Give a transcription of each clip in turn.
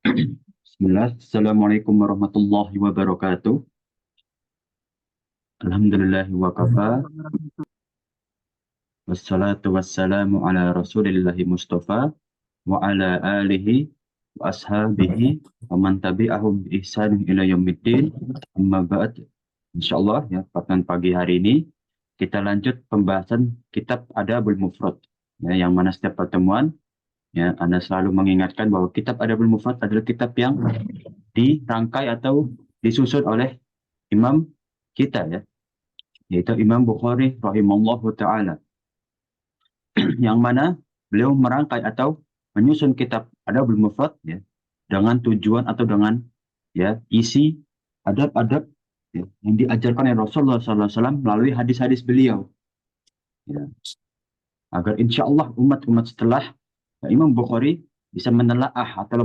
Bismillah, Assalamualaikum warahmatullahi wabarakatuh. Alhamdulillahi wa kafa, wassalatu wassalamu ala rasulillahi mustafa, wa ala alihi, wa ashabihi, wa man tabi'ahum bi ihsanin ila yaumiddin, amma ba'd. Insyaallah ya, pada pagi hari ini, kita lanjut pembahasan kitab Adabul Mufrad. Ya, yang mana setiap pertemuan, ya, Anda selalu mengingatkan bahwa kitab Adabul Mufrad adalah kitab yang dirangkai atau disusun oleh imam kita ya, yaitu Imam Bukhari rahimallahu taala, yang mana beliau merangkai atau menyusun kitab Adabul Mufrad ya dengan tujuan atau dengan ya isi adab-adab ya, yang diajarkan oleh Rasulullah SAW melalui hadis-hadis beliau ya, agar insya Allah umat-umat setelah ya, Imam Bukhari bisa menelaah atau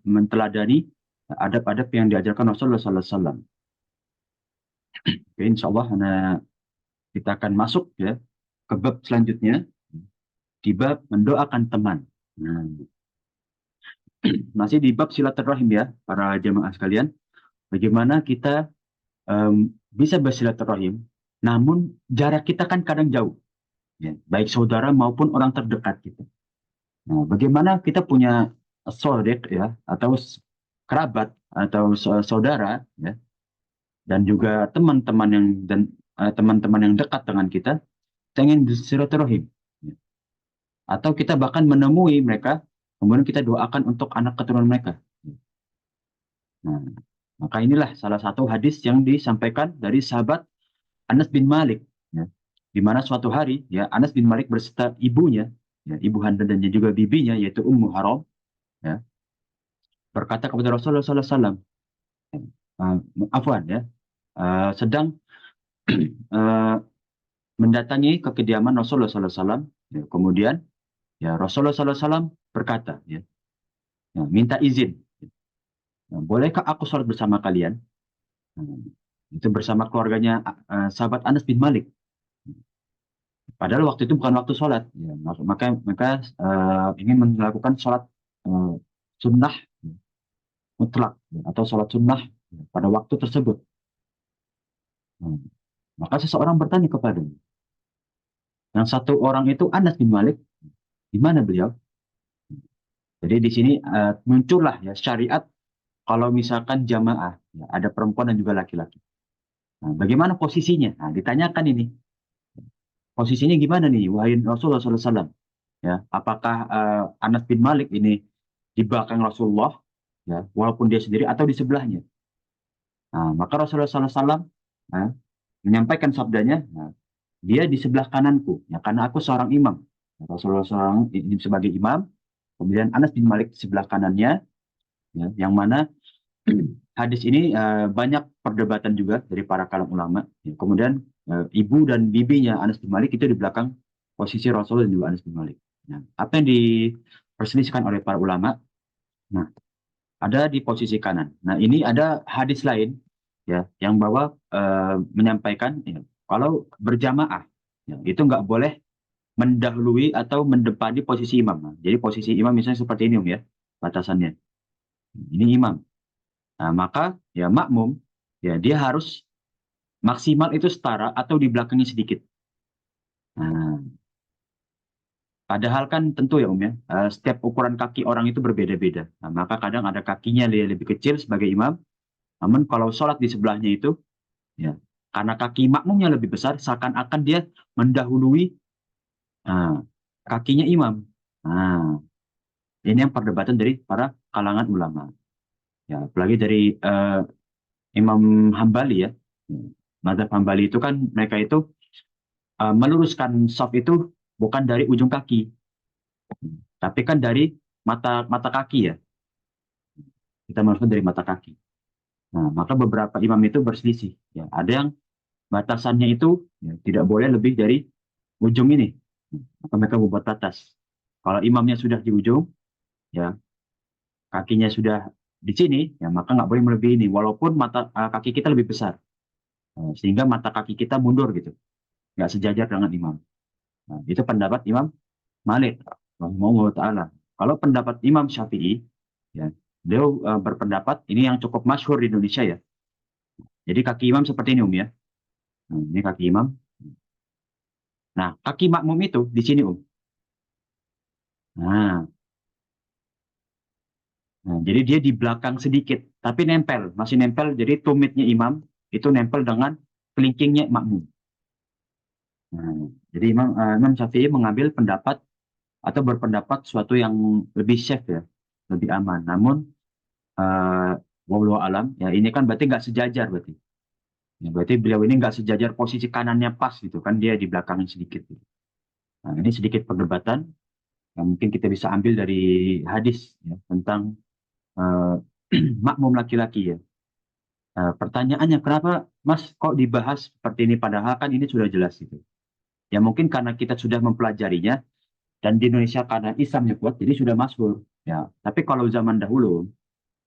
menteladani ya, adab-adab yang diajarkan Rasulullah SAW. Oke, insya Allah kita akan masuk ya ke bab selanjutnya, di bab mendoakan teman. Nah, masih di bab silaturahim ya, para jemaah sekalian. Bagaimana kita bisa bersilaturahim, namun jarak kita kan kadang jauh, ya, baik saudara maupun orang terdekat kita. Nah, bagaimana kita punya sodik ya, atau kerabat atau saudara ya, dan juga teman-teman teman-teman yang dekat dengan kita, kita ingin bersilaturahim. Ya. Atau kita bahkan menemui mereka, kemudian kita doakan untuk anak keturunan mereka. Nah, maka inilah salah satu hadis yang disampaikan dari sahabat Anas bin Malik, ya, di mana suatu hari ya Anas bin Malik berserta ibunya, ya, ibu Handa dan juga bibinya yaitu Ummu Haram, ya, berkata kepada Rasulullah SAW, afwan ya, sedang uh, mendatangi ke kediaman Rasulullah SAW, ya, kemudian ya Rasulullah SAW berkata, ya, ya, minta izin, ya, bolehkah aku sholat bersama kalian? Nah, itu bersama keluarganya sahabat Anas bin Malik. Padahal waktu itu bukan waktu sholat, ya, maka ingin melakukan sholat uh, sunnah ya, mutlak ya, atau sholat sunnah ya, pada waktu tersebut. Hmm. Maka seseorang bertanya kepadanya. Yang satu orang itu Anas bin Malik, di mana beliau? Jadi di sini muncullah ya syariat kalau misalkan jamaah, ya, ada perempuan dan juga laki-laki. Nah, bagaimana posisinya? Nah, ditanyakan ini. Posisinya gimana nih, wahai Rasulullah SAW? Ya, apakah Anas bin Malik ini di belakang Rasulullah, ya, walaupun dia sendiri atau di sebelahnya? Nah, maka Rasulullah SAW menyampaikan sabdanya, nah, dia di sebelah kananku, ya, karena aku seorang imam. Rasulullah SAW ini sebagai imam, kemudian Anas bin Malik di sebelah kanannya, ya, yang mana hadis ini banyak perdebatan juga dari para kalangan ulama. Ya, kemudian ibu dan bibinya Anas bin Malik itu di belakang posisi Rasul dan juga Anas bin Malik. Nah, apa yang diperselisihkan oleh para ulama? Nah, ada di posisi kanan. Nah, ini ada hadis lain ya yang bahwa menyampaikan ya, kalau berjamaah ya, itu nggak boleh mendahului atau mendepani posisi imam. Nah, jadi posisi imam misalnya seperti ini ya batasannya. Ini imam. Nah, maka ya makmum ya dia harus maksimal itu setara atau di belakangnya sedikit. Nah, padahal kan tentu ya ya, setiap ukuran kaki orang itu berbeda-beda. Nah, maka kadang ada kakinya lebih kecil sebagai imam, namun kalau sholat di sebelahnya itu ya karena kaki makmumnya lebih besar, seakan-akan dia mendahului nah, kakinya imam. Nah, ini yang perdebatan dari para kalangan ulama. Ya, apalagi dari Imam Hambali ya. Mazhab Hambali itu kan mereka itu meluruskan saf itu bukan dari ujung kaki, tapi kan dari mata mata kaki ya. Kita meluruskan dari mata kaki. Nah, maka beberapa imam itu berselisih. Ya, ada yang batasannya itu ya, tidak boleh lebih dari ujung ini. Maka mereka membuat batas. Kalau imamnya sudah di ujung, ya kakinya sudah di sini, ya maka nggak boleh melebihi ini. Walaupun mata kaki kita lebih besar, sehingga mata kaki kita mundur gitu, nggak sejajar dengan imam. Nah, itu pendapat Imam Malik rahimahullah taala. Kalau pendapat Imam Syafi'i ya Beliau berpendapat ini yang cukup masyhur di Indonesia ya. Jadi kaki imam seperti ini ya. Nah, ini kaki imam. Nah, kaki makmum itu di sini Nah, jadi dia di belakang sedikit, tapi nempel, masih nempel. Jadi tumitnya imam itu nempel dengan kelingkingnya makmum. Nah, jadi Imam Syafi'i mengambil pendapat atau berpendapat suatu yang lebih safe ya, lebih aman. Namun, uh, wallahu alam, ya ini kan berarti nggak sejajar berarti. Ya, berarti beliau ini nggak sejajar posisi kanannya pas gitu kan, dia di belakangnya sedikit. Gitu. Nah, ini sedikit perdebatan yang mungkin kita bisa ambil dari hadis ya, tentang uh, makmum laki-laki ya. Pertanyaannya kenapa Mas kok dibahas seperti ini padahal kan ini sudah jelas gitu. Ya mungkin karena kita sudah mempelajarinya dan di Indonesia karena Islamnya kuat jadi sudah masyhur. Ya, tapi kalau zaman dahulu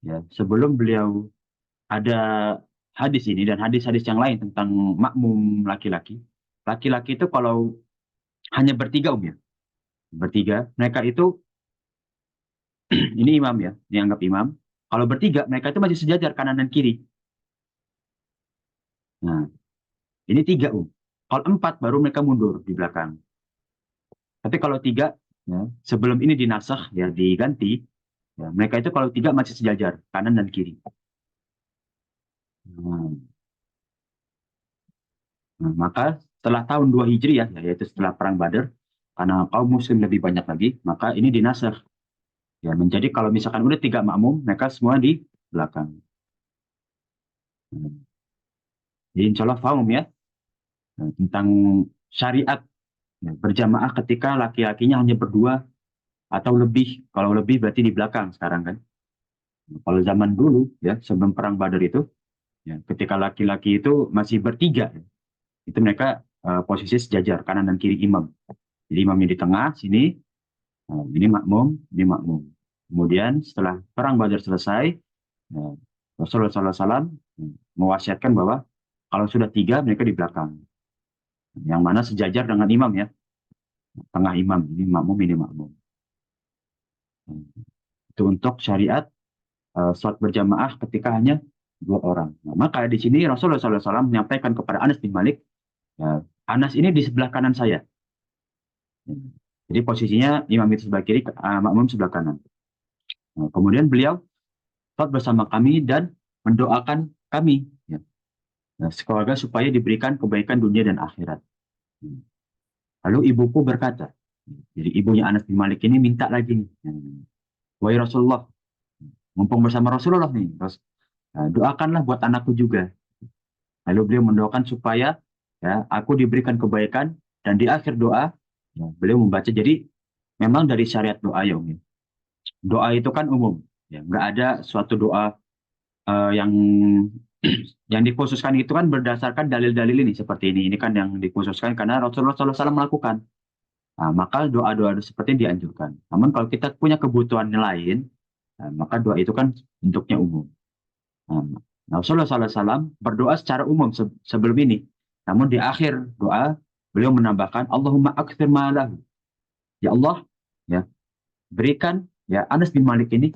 ya sebelum beliau ada hadis ini dan hadis-hadis yang lain tentang makmum laki-laki. Laki-laki itu kalau hanya bertiga ya, bertiga mereka itu ini imam ya, dianggap imam. Kalau bertiga mereka itu masih sejajar kanan dan kiri. Nah, ini tiga Kalau empat baru mereka mundur di belakang. Tapi kalau tiga, ya, sebelum ini dinasah, ya diganti, ya, mereka itu kalau tiga masih sejajar, kanan dan kiri. Nah, maka setelah tahun 2 Hijriah, ya, yaitu setelah Perang Badar, karena kaum muslim lebih banyak lagi, maka ini dinasah. Ya, menjadi kalau misalkan udah tiga makmum, mereka semua di belakang. Nah, jadi insya Allah paham ya, tentang syariat ya, berjamaah ketika laki-lakinya hanya berdua atau lebih. Kalau lebih berarti di belakang sekarang kan. Kalau zaman dulu ya sebelum perang Badar itu ya, ketika laki-laki itu masih bertiga ya, itu mereka posisi sejajar kanan dan kiri imam. Jadi imamnya di tengah sini, ini makmum, ini makmum. Kemudian setelah perang Badar selesai, ya, Rasulullah SAW mewasiatkan bahwa kalau sudah tiga mereka di belakang, yang mana sejajar dengan imam ya, tengah imam ini makmum ini makmum. Itu untuk syariat sholat berjamaah ketika hanya dua orang. Nah, maka di sini Rasulullah SAW menyampaikan kepada Anas bin Malik, ya, Anas ini di sebelah kanan saya. Jadi posisinya imam itu sebelah kiri, makmum sebelah kanan. Nah, kemudian beliau sholat bersama kami dan mendoakan kami, ya, nah, sekeluarga supaya diberikan kebaikan dunia dan akhirat. Lalu ibuku berkata, jadi ibunya Anas bin Malik ini minta lagi, wahai Rasulullah, mumpung bersama Rasulullah nih, doakanlah buat anakku juga. Lalu beliau mendoakan supaya ya aku diberikan kebaikan dan di akhir doa ya, beliau membaca. Jadi memang dari syariat doa ya, Umi. Doa itu kan umum, ya nggak ada suatu doa yang yang dikhususkan itu kan berdasarkan dalil-dalil ini seperti ini. Ini kan yang dikhususkan karena Rasulullah SAW melakukan. Nah, maka doa-doa seperti ini dianjurkan. Namun kalau kita punya kebutuhan lain, nah, maka doa itu kan bentuknya umum. Nah, Rasulullah SAW berdoa secara umum sebelum ini. Namun di akhir doa, beliau menambahkan, Allahumma akfir ma'alahu. Ya Allah, ya berikan ya Anas bin Malik ini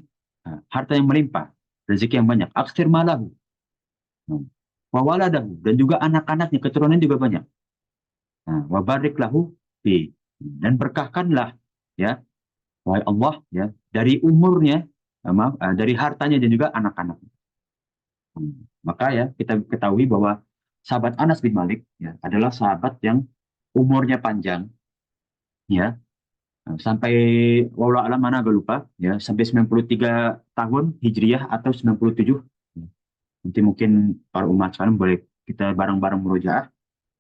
harta yang melimpah, rezeki yang banyak. Akfir ma'alahu. Wa waladahu. Dan juga anak-anaknya, keturunan juga banyak. Nah, wa barik lahu fi. Dan berkahkanlah, ya, wahai Allah, ya, dari umurnya, dari hartanya dan juga anak-anaknya. Maka ya kita ketahui bahwa sahabat Anas bin Malik ya, adalah sahabat yang umurnya panjang ya sampai walau alam mana agak lupa ya sampai 93 tahun Hijriah atau 97. Nanti mungkin para umat sekarang boleh kita bareng-bareng merujaah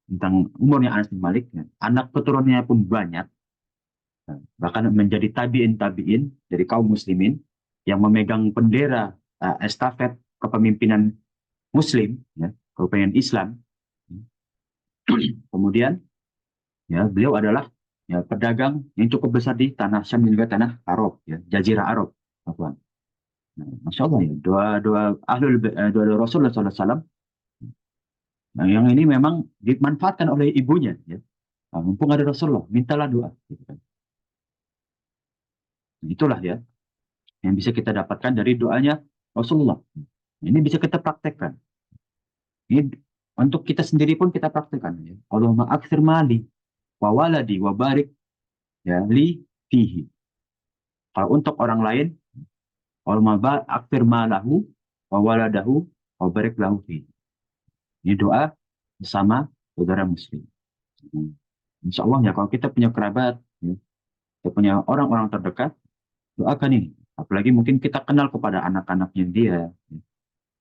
tentang umurnya Anas bin Malik ya. Anak keturunannya pun banyak bahkan menjadi tabiin dari kaum muslimin yang memegang bendera estafet kepemimpinan Muslim ya kepemimpinan Islam. Kemudian ya beliau adalah ya pedagang yang cukup besar di tanah Syam dan juga tanah Arab ya Jazirah Arab. Afwan. Nah, Masya Allah ya doa-doa doa-doa Rasulullah SAW nah, yang ini memang dimanfaatkan oleh ibunya ya. Nah, mumpung ada Rasulullah mintalah doa gitu kan. Nah, itulah ya yang bisa kita dapatkan dari doanya Rasulullah. Ini bisa kita praktekkan. Ini untuk kita sendiri pun kita praktekkan. Ya. Allahumma akthir mali wa waladi wa barik ya li fihi. Kalau untuk orang lain, Allahumma akthir malahu wa waladahu wa barik lahu fihi. Ini doa bersama saudara muslim. Insya Allah ya kalau kita punya kerabat, ya, kita punya orang-orang terdekat, doakan ini. Apalagi mungkin kita kenal kepada anak-anaknya dia, ya,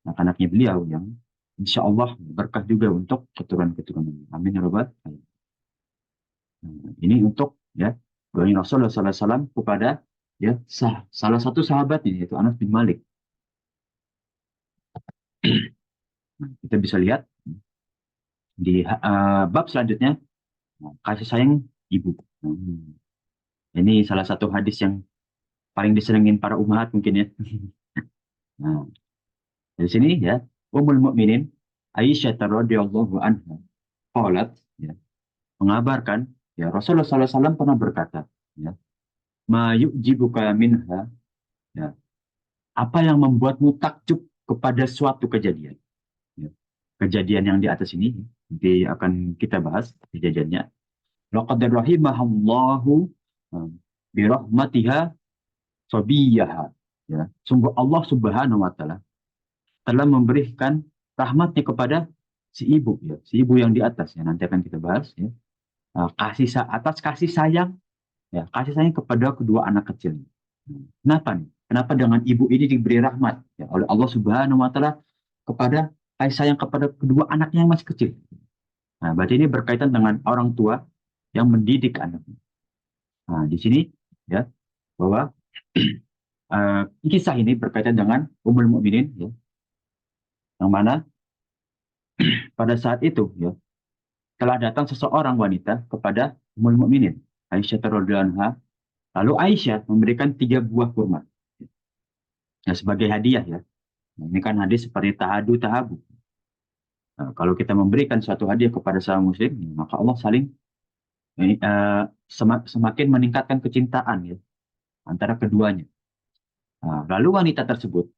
anak-anaknya beliau yang insya Allah berkah juga untuk keturunan-keturunannya. Amin ya rabbal alamin. Ini untuk ya doa Rasulullah SAW kepada ya salah satu sahabatnya yaitu Anas bin Malik. Nah, kita bisa lihat di bab selanjutnya kasih sayang ibu. Ini salah satu hadis yang paling disenengin para umat mungkin ya. Nah, dari sini ya Ummul Mukminin Aisyah radhiyallahu anha qalat ya, mengabarkan ya Rasulullah SAW pernah berkata ya ma yu'jibuka minha ya apa yang membuatmu takjub kepada suatu kejadian ya. Kejadian yang di atas ini nanti akan kita bahas kejadiannya laqad rahimahallahu bi rahmatiha sabiyaha ya sungguh Allah Subhanahu wa taala telah memberikan rahmatnya kepada si ibu ya si ibu yang di atas ya nanti akan kita bahas ya. Atas kasih sayang ya kasih sayang kepada kedua anak kecil. Kenapa nih? Kenapa dengan ibu ini diberi rahmat ya oleh Allah Subhanahu wa taala kepada kasih sayang kepada kedua anaknya yang masih kecil. Nah, berarti ini berkaitan dengan orang tua yang mendidik anaknya. Nah, di sini ya bahwa kisah ini berkaitan dengan Ummul Mukminin ya yang mana pada saat itu ya telah datang seseorang wanita kepada Ummul Mukminin Aisyah radhiyallahu anha. Lalu Aisyah memberikan 3 buah kurma ya, sebagai hadiah ya. Nah, ini kan hadis seperti tahadu tahabu. Nah, kalau kita memberikan suatu hadiah kepada seorang muslim, ya, maka Allah saling semakin meningkatkan kecintaan ya antara keduanya. Nah, lalu wanita tersebut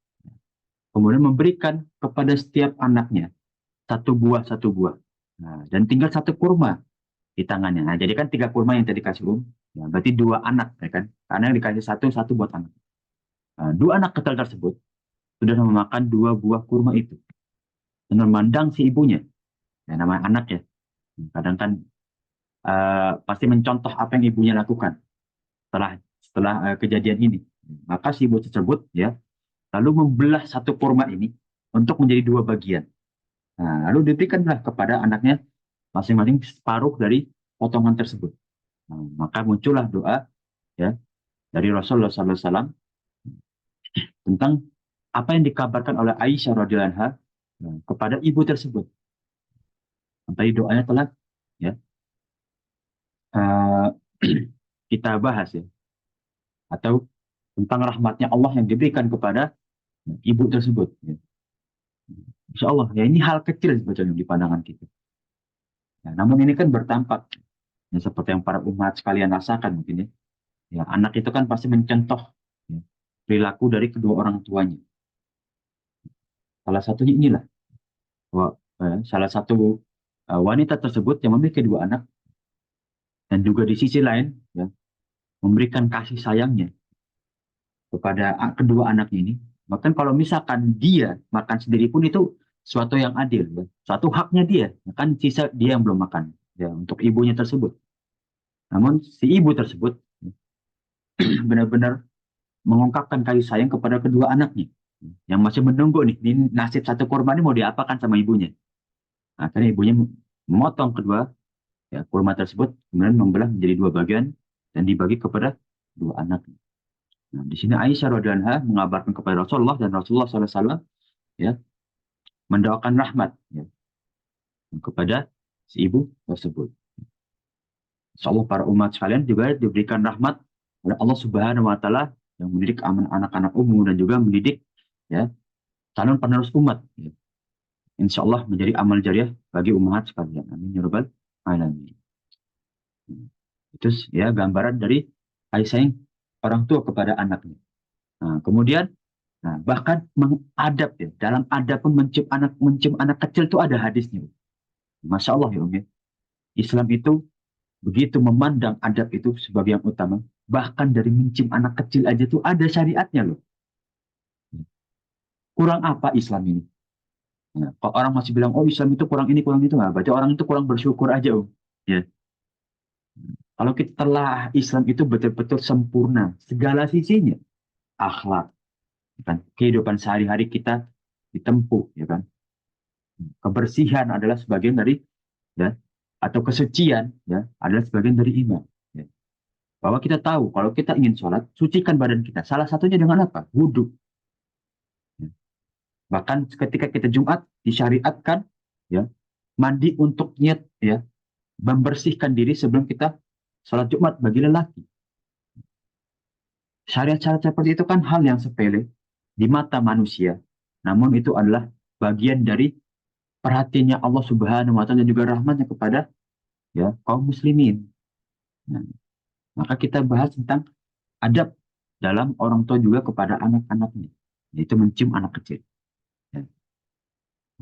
kemudian memberikan kepada setiap anaknya satu buah. Nah, dan tinggal 1 kurma di tangannya. Nah, jadi kan 3 kurma yang tadi kasih ya, berarti 2 anak, ya kan? Karena yang dikasih satu buat anak. Nah, 2 anak kecil tersebut sudah memakan 2 buah kurma itu dan memandang si ibunya, ya namanya anak ya. Kadang kan pasti mencontoh apa yang ibunya lakukan setelah kejadian ini. Maka si ibu tersebut ya lalu membelah 1 kurma ini untuk menjadi 2 bagian. Nah, lalu diberikanlah kepada anaknya masing-masing separuh dari potongan tersebut. Nah, maka muncullah doa ya dari Rasulullah SAW tentang apa yang dikabarkan oleh Aisyah radhiyallahu anha kepada ibu tersebut. Tadi doanya telah ya uh, kita bahas ya atau tentang rahmatnya Allah yang diberikan kepada ibu tersebut. Ya. Insya Allah ya ini hal kecil sebetulnya di pandangan kita. Ya, namun ini kan bertampak ya, seperti yang para umat sekalian rasakan mungkin ya. Ya anak itu kan pasti mencontoh ya, perilaku dari kedua orang tuanya. Salah satunya inilah bahwa salah satu wanita tersebut yang memiliki 2 anak dan juga di sisi lain ya, memberikan kasih sayangnya kepada kedua anaknya ini. Bahkan kalau misalkan dia makan sendiri pun itu suatu yang adil, ya. Suatu haknya dia, kan sisa dia yang belum makan, ya untuk ibunya tersebut. Namun si ibu tersebut ya, benar-benar mengungkapkan kasih sayang kepada kedua anaknya, yang masih menunggu nih, ini nasib 1 kurma ini mau diapakan sama ibunya. Akhirnya ibunya memotong kedua ya, kurma tersebut, kemudian membelah menjadi 2 bagian dan dibagi kepada 2 anaknya. Nah, di sini Aisyah radhiyallahu anha mengabarkan kepada Rasulullah dan Rasulullah SAW ya mendoakan rahmat ya, kepada si ibu tersebut. Insyaallah para umat sekalian juga diberikan rahmat oleh Allah Subhanahu wa taala yang mendidik anak-anak umum dan juga mendidik ya calon penerus umat. Ya. Insya Allah menjadi amal jariah bagi umat sekalian. Amin ya rabbal alamin. Itu ya gambaran dari kasih sayang orang tua kepada anaknya. Nah, kemudian, nah, bahkan mengadab ya, dalam adab pun mencium anak kecil itu ada hadisnya. Masya Allah ya Om ya. Islam itu begitu memandang adab itu sebagai yang utama. Bahkan dari mencium anak kecil aja tuh ada syariatnya loh. Kurang apa Islam ini? Nah, kalau orang masih bilang, oh Islam itu kurang ini, kurang itu, nggak. Berarti orang itu kurang bersyukur aja Om. Ya. Kalau kita telah Islam itu betul-betul sempurna, segala sisinya, akhlak, ya kan? Kehidupan sehari-hari kita ditempuh, ya kan? Kebersihan adalah sebagian dari, ya, atau kesucian, ya, adalah sebagian dari iman. Ya. Bahwa kita tahu kalau kita ingin sholat, sucikan badan kita. Salah satunya dengan apa? Wudhu. Ya. Bahkan ketika kita Jumat disyariatkan, ya, mandi untuk niat, ya, membersihkan diri sebelum kita sholat Jumat bagi lelaki. Syariat-syariat seperti itu kan hal yang sepele di mata manusia. Namun itu adalah bagian dari perhatiannya Allah Subhanahu wa taala dan juga rahmatnya kepada, ya, kaum muslimin. Nah, maka kita bahas tentang adab dalam orang tua juga kepada anak-anaknya, yaitu mencium anak kecil. Ya.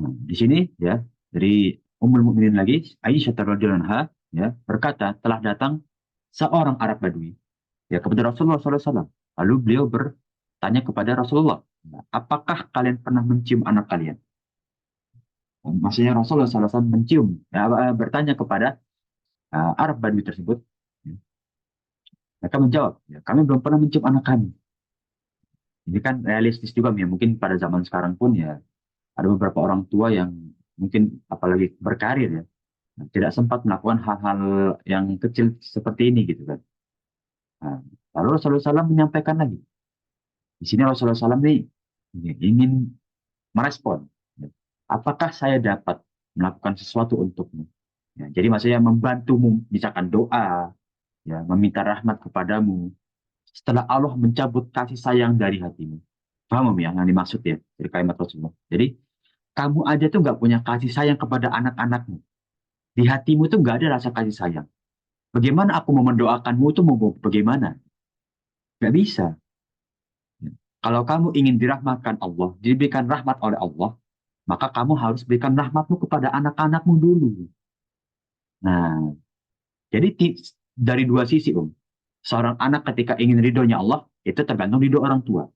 Nah, di sini, ya, dari Ummul Mukminin lagi, Aisyah radhiyallahu anha, ya, berkata telah datang seorang Arab Badui, ya, kepada Rasulullah SAW. Lalu beliau bertanya kepada Rasulullah, apakah kalian pernah mencium anak kalian? Maksudnya Rasulullah SAW mencium, ya, bertanya kepada Arab Badui tersebut. Ya. Mereka menjawab, ya, kami belum pernah mencium anak kami. Ini kan realistis juga ya, mungkin pada zaman sekarang pun ya ada beberapa orang tua yang mungkin apalagi berkarir ya, tidak sempat melakukan hal-hal yang kecil seperti ini gitu kan. Nah, lalu Rasulullah SAW menyampaikan lagi. Di sini Rasulullah SAW ini ingin merespon. Ya, apakah saya dapat melakukan sesuatu untukmu? Ya, jadi maksudnya membantumu, misalkan doa, ya, meminta rahmat kepadamu, setelah Allah mencabut kasih sayang dari hatimu. Paham ya yang dimaksud ya dari kalimat Rasulullah. Jadi kamu aja tuh nggak punya kasih sayang kepada anak-anakmu. Di hatimu tuh nggak ada rasa kasih sayang. Bagaimana aku mau mendoakanmu tuh mau bagaimana? Nggak bisa. Kalau kamu ingin dirahmatkan Allah, diberikan rahmat oleh Allah, maka kamu harus berikan rahmatmu kepada anak-anakmu dulu. Nah, jadi dari dua sisi, Om. Seorang anak ketika ingin ridhonya Allah, itu tergantung ridho orang tua.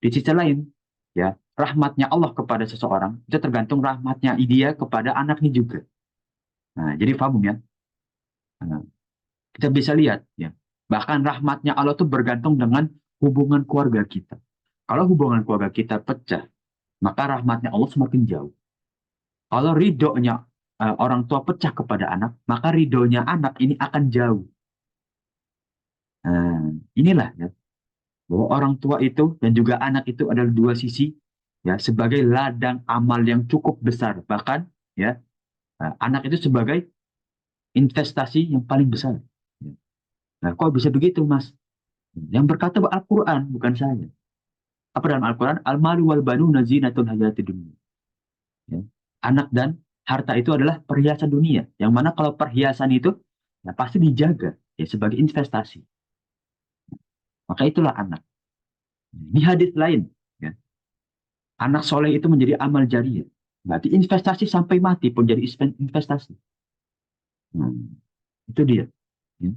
Di sisi lain, ya, rahmatnya Allah kepada seseorang, itu tergantung rahmatnya dia kepada anaknya juga. Nah, jadi paham ya? Nah, kita bisa lihat, ya. Bahkan rahmatnya Allah itu bergantung dengan hubungan keluarga kita. Kalau hubungan keluarga kita pecah, maka rahmatnya Allah semakin jauh. Kalau ridhonya orang tua pecah kepada anak, maka ridhonya anak ini akan jauh. Nah, inilah ya, bahwa orang tua itu dan juga anak itu adalah dua sisi, ya, sebagai ladang amal yang cukup besar. Bahkan, ya, anak itu sebagai investasi yang paling besar. Ya. Nah, kok bisa begitu, Mas? Yang berkata Al-Quran, bukan saya. Apa dalam Al-Quran? Al-malu wal banuna zinatul hayati dunia. Ya. Anak dan harta itu adalah perhiasan dunia. Yang mana kalau perhiasan itu, ya, pasti dijaga, ya, sebagai investasi. Maka itulah anak. Di hadis lain, ya, anak soleh itu menjadi amal jariah. Berarti investasi sampai mati pun jadi investasi. Nah, itu dia, ya,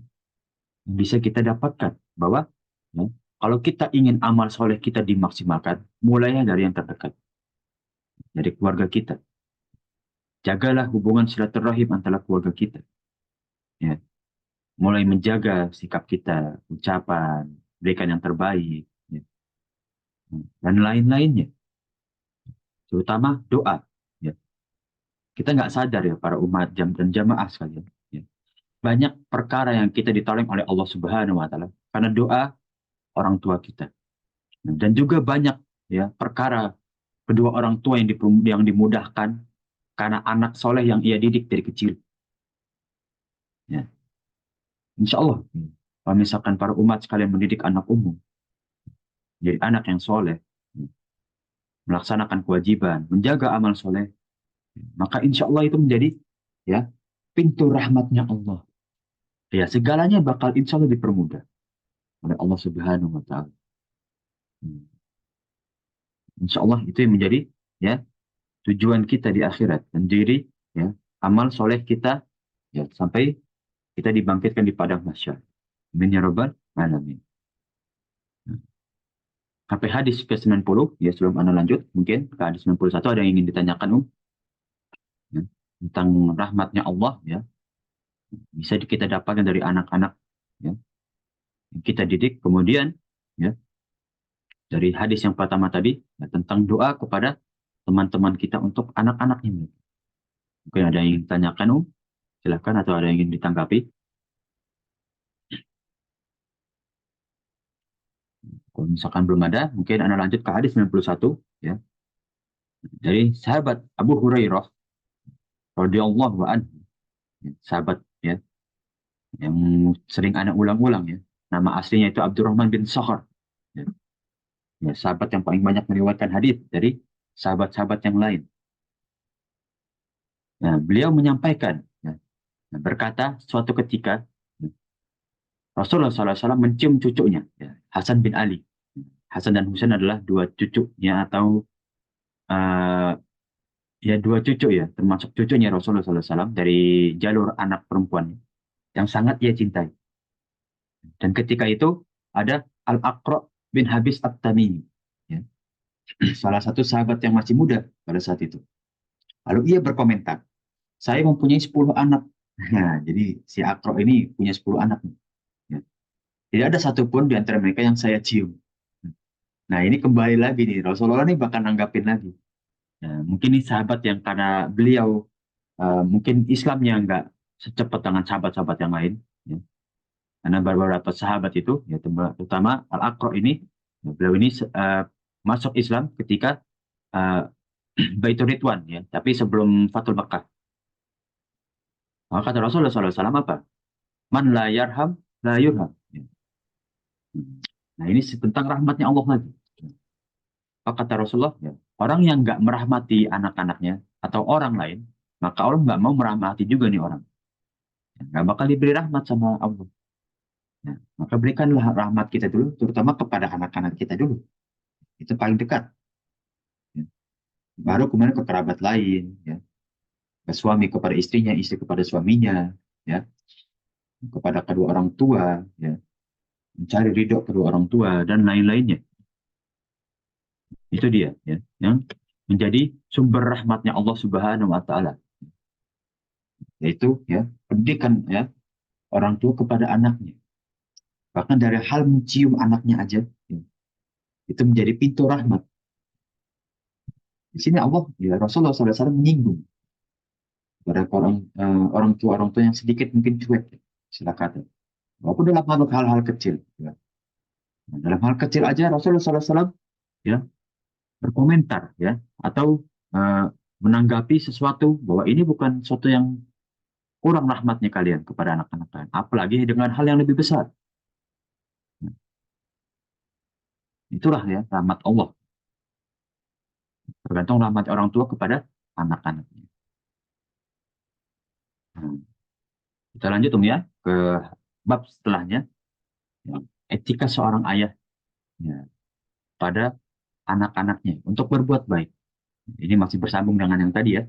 yang bisa kita dapatkan bahwa, ya, kalau kita ingin amal soleh kita dimaksimalkan, mulainya dari yang terdekat, dari keluarga kita. Jagalah hubungan silaturahim antara keluarga kita. Ya. Mulai menjaga sikap kita, ucapan, berikan yang terbaik, ya, dan lain-lainnya. Terutama doa. Ya. Kita nggak sadar ya para umat dan jamaah sekalian. Ya. Banyak perkara yang kita ditolong oleh Allah Subhanahu Wa Taala karena doa orang tua kita. Dan juga banyak, ya, perkara kedua orang tua yang dimudahkan karena anak soleh yang ia didik dari kecil. Ya. Insya Allah, kalau misalkan para umat sekalian mendidik anak umum, jadi anak yang soleh, melaksanakan kewajiban, menjaga amal soleh, maka insya Allah itu menjadi, ya, pintu rahmatnya Allah. Ya, segalanya bakal insya Allah dipermudah oleh Allah Subhanahu Wa Taala. Insya Allah itu yang menjadi ya tujuan kita di akhirat, menjadi ya amal soleh kita ya sampai kita dibangkitkan di padang mahsyar. Amin ya rabbal alamin. Nah, sampai hadis ke-90 ya, sebelum Anda lanjut mungkin ke hadis 91 ada yang ingin ditanyakan ya, tentang rahmatnya Allah ya, bisa kita dapatkan dari anak-anak ya yang kita didik. Kemudian ya dari hadis yang pertama tadi ya, tentang doa kepada teman-teman kita untuk anak-anaknya. Mungkin ada yang ingin ditanyakan silakan, atau ada yang ingin ditanggapi. Kalau misalkan belum ada, mungkin Anda lanjut ke hadis 91 ya. Dari sahabat Abu Hurairah radhiyallahu anhu, ya, sahabat ya yang sering Anda ulang-ulang ya. Nama aslinya itu Abdurrahman bin Sakhar. Ya. Ya, sahabat yang paling banyak meriwayatkan hadis dari sahabat-sahabat yang lain. Nah, beliau menyampaikan ya, berkata suatu ketika ya, Rasulullah SAW mencium cucunya ya, Hasan bin Ali. Hasan dan Husain adalah dua cucunya, atau eh, ya dua cucu ya, termasuk cucunya Rasulullah SAW dari jalur anak perempuan yang sangat ia cintai. Dan ketika itu ada Al-Aqra bin Habis At-Tamimi, ya, salah satu sahabat yang masih muda pada saat itu. Lalu ia berkomentar, saya mempunyai 10 anak. Nah, jadi si Aqra ini punya 10 anak. Ya. Tidak ada satupun di antara mereka yang saya cium. Nah, ini kembali lagi nih, Rasulullah ini bakal nanggapin lagi. Nah, mungkin ini sahabat yang karena beliau mungkin Islamnya nggak secepat dengan sahabat-sahabat yang lain. Ya. Karena beberapa sahabat itu, ya, terutama Al-Aqra ini, ya, beliau ini masuk Islam ketika uh, Baitur Ridwan, ya, tapi sebelum Fatul Makkah. Maka kata Rasulullah SAW apa? Man la yarham, la yurham. Ya. Nah ini tentang rahmatnya Allah lagi. Maka kata Rasulullah, ya, orang yang nggak merahmati anak-anaknya atau orang lain, maka Allah nggak mau merahmati juga nih orang. Ya, nggak bakal diberi rahmat sama Allah. Nah, maka berikanlah rahmat kita dulu, terutama kepada anak-anak kita dulu. Itu paling dekat. Ya. Baru kemudian ke kerabat lain, ya. Ke suami kepada istrinya, istri kepada suaminya, ya. Kepada kedua orang tua, ya. Mencari ridho kedua orang tua dan lain-lainnya. Itu dia, ya, yang menjadi sumber rahmatnya Allah Subhanahu Wa Taala, yaitu ya pendidikan ya orang tua kepada anaknya. Bahkan dari hal mencium anaknya aja, ya, itu menjadi pintu rahmat. Di sini Allah, ya, Rasulullah SAW menyinggung pada orang tua yang sedikit mungkin cuek, ya, silakan. Walaupun dalam hal-hal kecil, ya. Nah, dalam hal kecil aja Rasulullah SAW ya berkomentar ya, atau eh, menanggapi sesuatu bahwa ini bukan sesuatu yang kurang rahmatnya kalian kepada anak-anak kalian, apalagi dengan hal yang lebih besar. Nah, itulah ya rahmat Allah, tergantung rahmat orang tua kepada anak-anaknya. Nah, kita lanjut ya ke bab setelahnya, ya, etika seorang ayah ya, pada anak-anaknya untuk berbuat baik. Ini masih bersambung dengan yang tadi ya.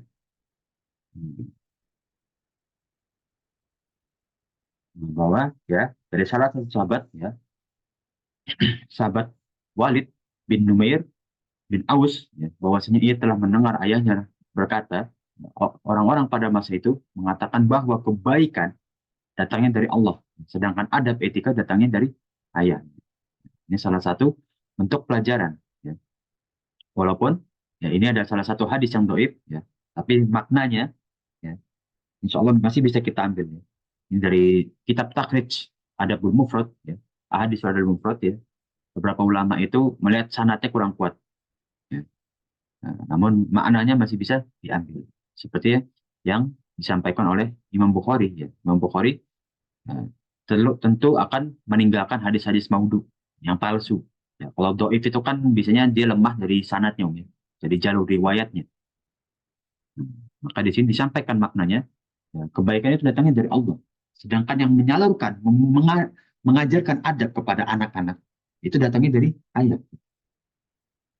Hmm. Bahwa ya dari salah satu sahabat ya, sahabat Walid bin Numair bin Aus ya, bahwasanya ia telah mendengar ayahnya berkata, orang-orang pada masa itu mengatakan bahwa kebaikan datangnya dari Allah, sedangkan adab etika datangnya dari ayah. Ini salah satu bentuk pelajaran ya. Walaupun ya ini ada salah satu hadis yang doib ya, tapi maknanya ya insya Allah masih bisa kita ambil ya. Ini dari kitab Takhrij Adabul Mufrad ya, hadis Adabul Mufrad ya. Beberapa ulama itu melihat sanatnya kurang kuat. Ya. Nah, namun maknanya masih bisa diambil. Seperti yang disampaikan oleh Imam Bukhari. Ya. Imam Bukhari tentu akan meninggalkan hadis-hadis maudhu yang palsu. Ya, kalau doif itu kan biasanya dia lemah dari sanatnya, ya. Jadi jalur riwayatnya. Maka di sini disampaikan maknanya, ya, kebaikan itu datangnya dari Allah. Sedangkan yang menyalurkan, mengajarkan adab kepada anak-anak, itu datangnya dari ayat.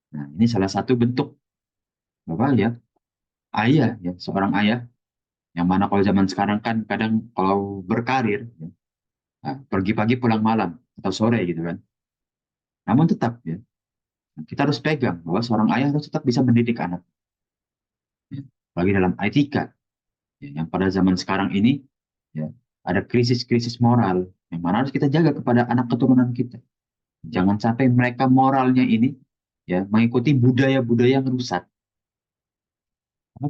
Nah, ini salah satu bentuk apa ya, ayah ya, seorang ayah yang mana kalau zaman sekarang kan kadang kalau berkarir ya, nah, pergi pagi pulang malam atau sore gitu kan. Namun tetap ya, kita harus pegang bahwa seorang ayah harus tetap bisa mendidik anak. Ya. Apalagi dalam etika ya, yang pada zaman sekarang ini ya, ada krisis-krisis moral yang mana harus kita jaga kepada anak keturunan kita. Jangan sampai mereka moralnya ini ya mengikuti budaya-budaya yang rusak. Karena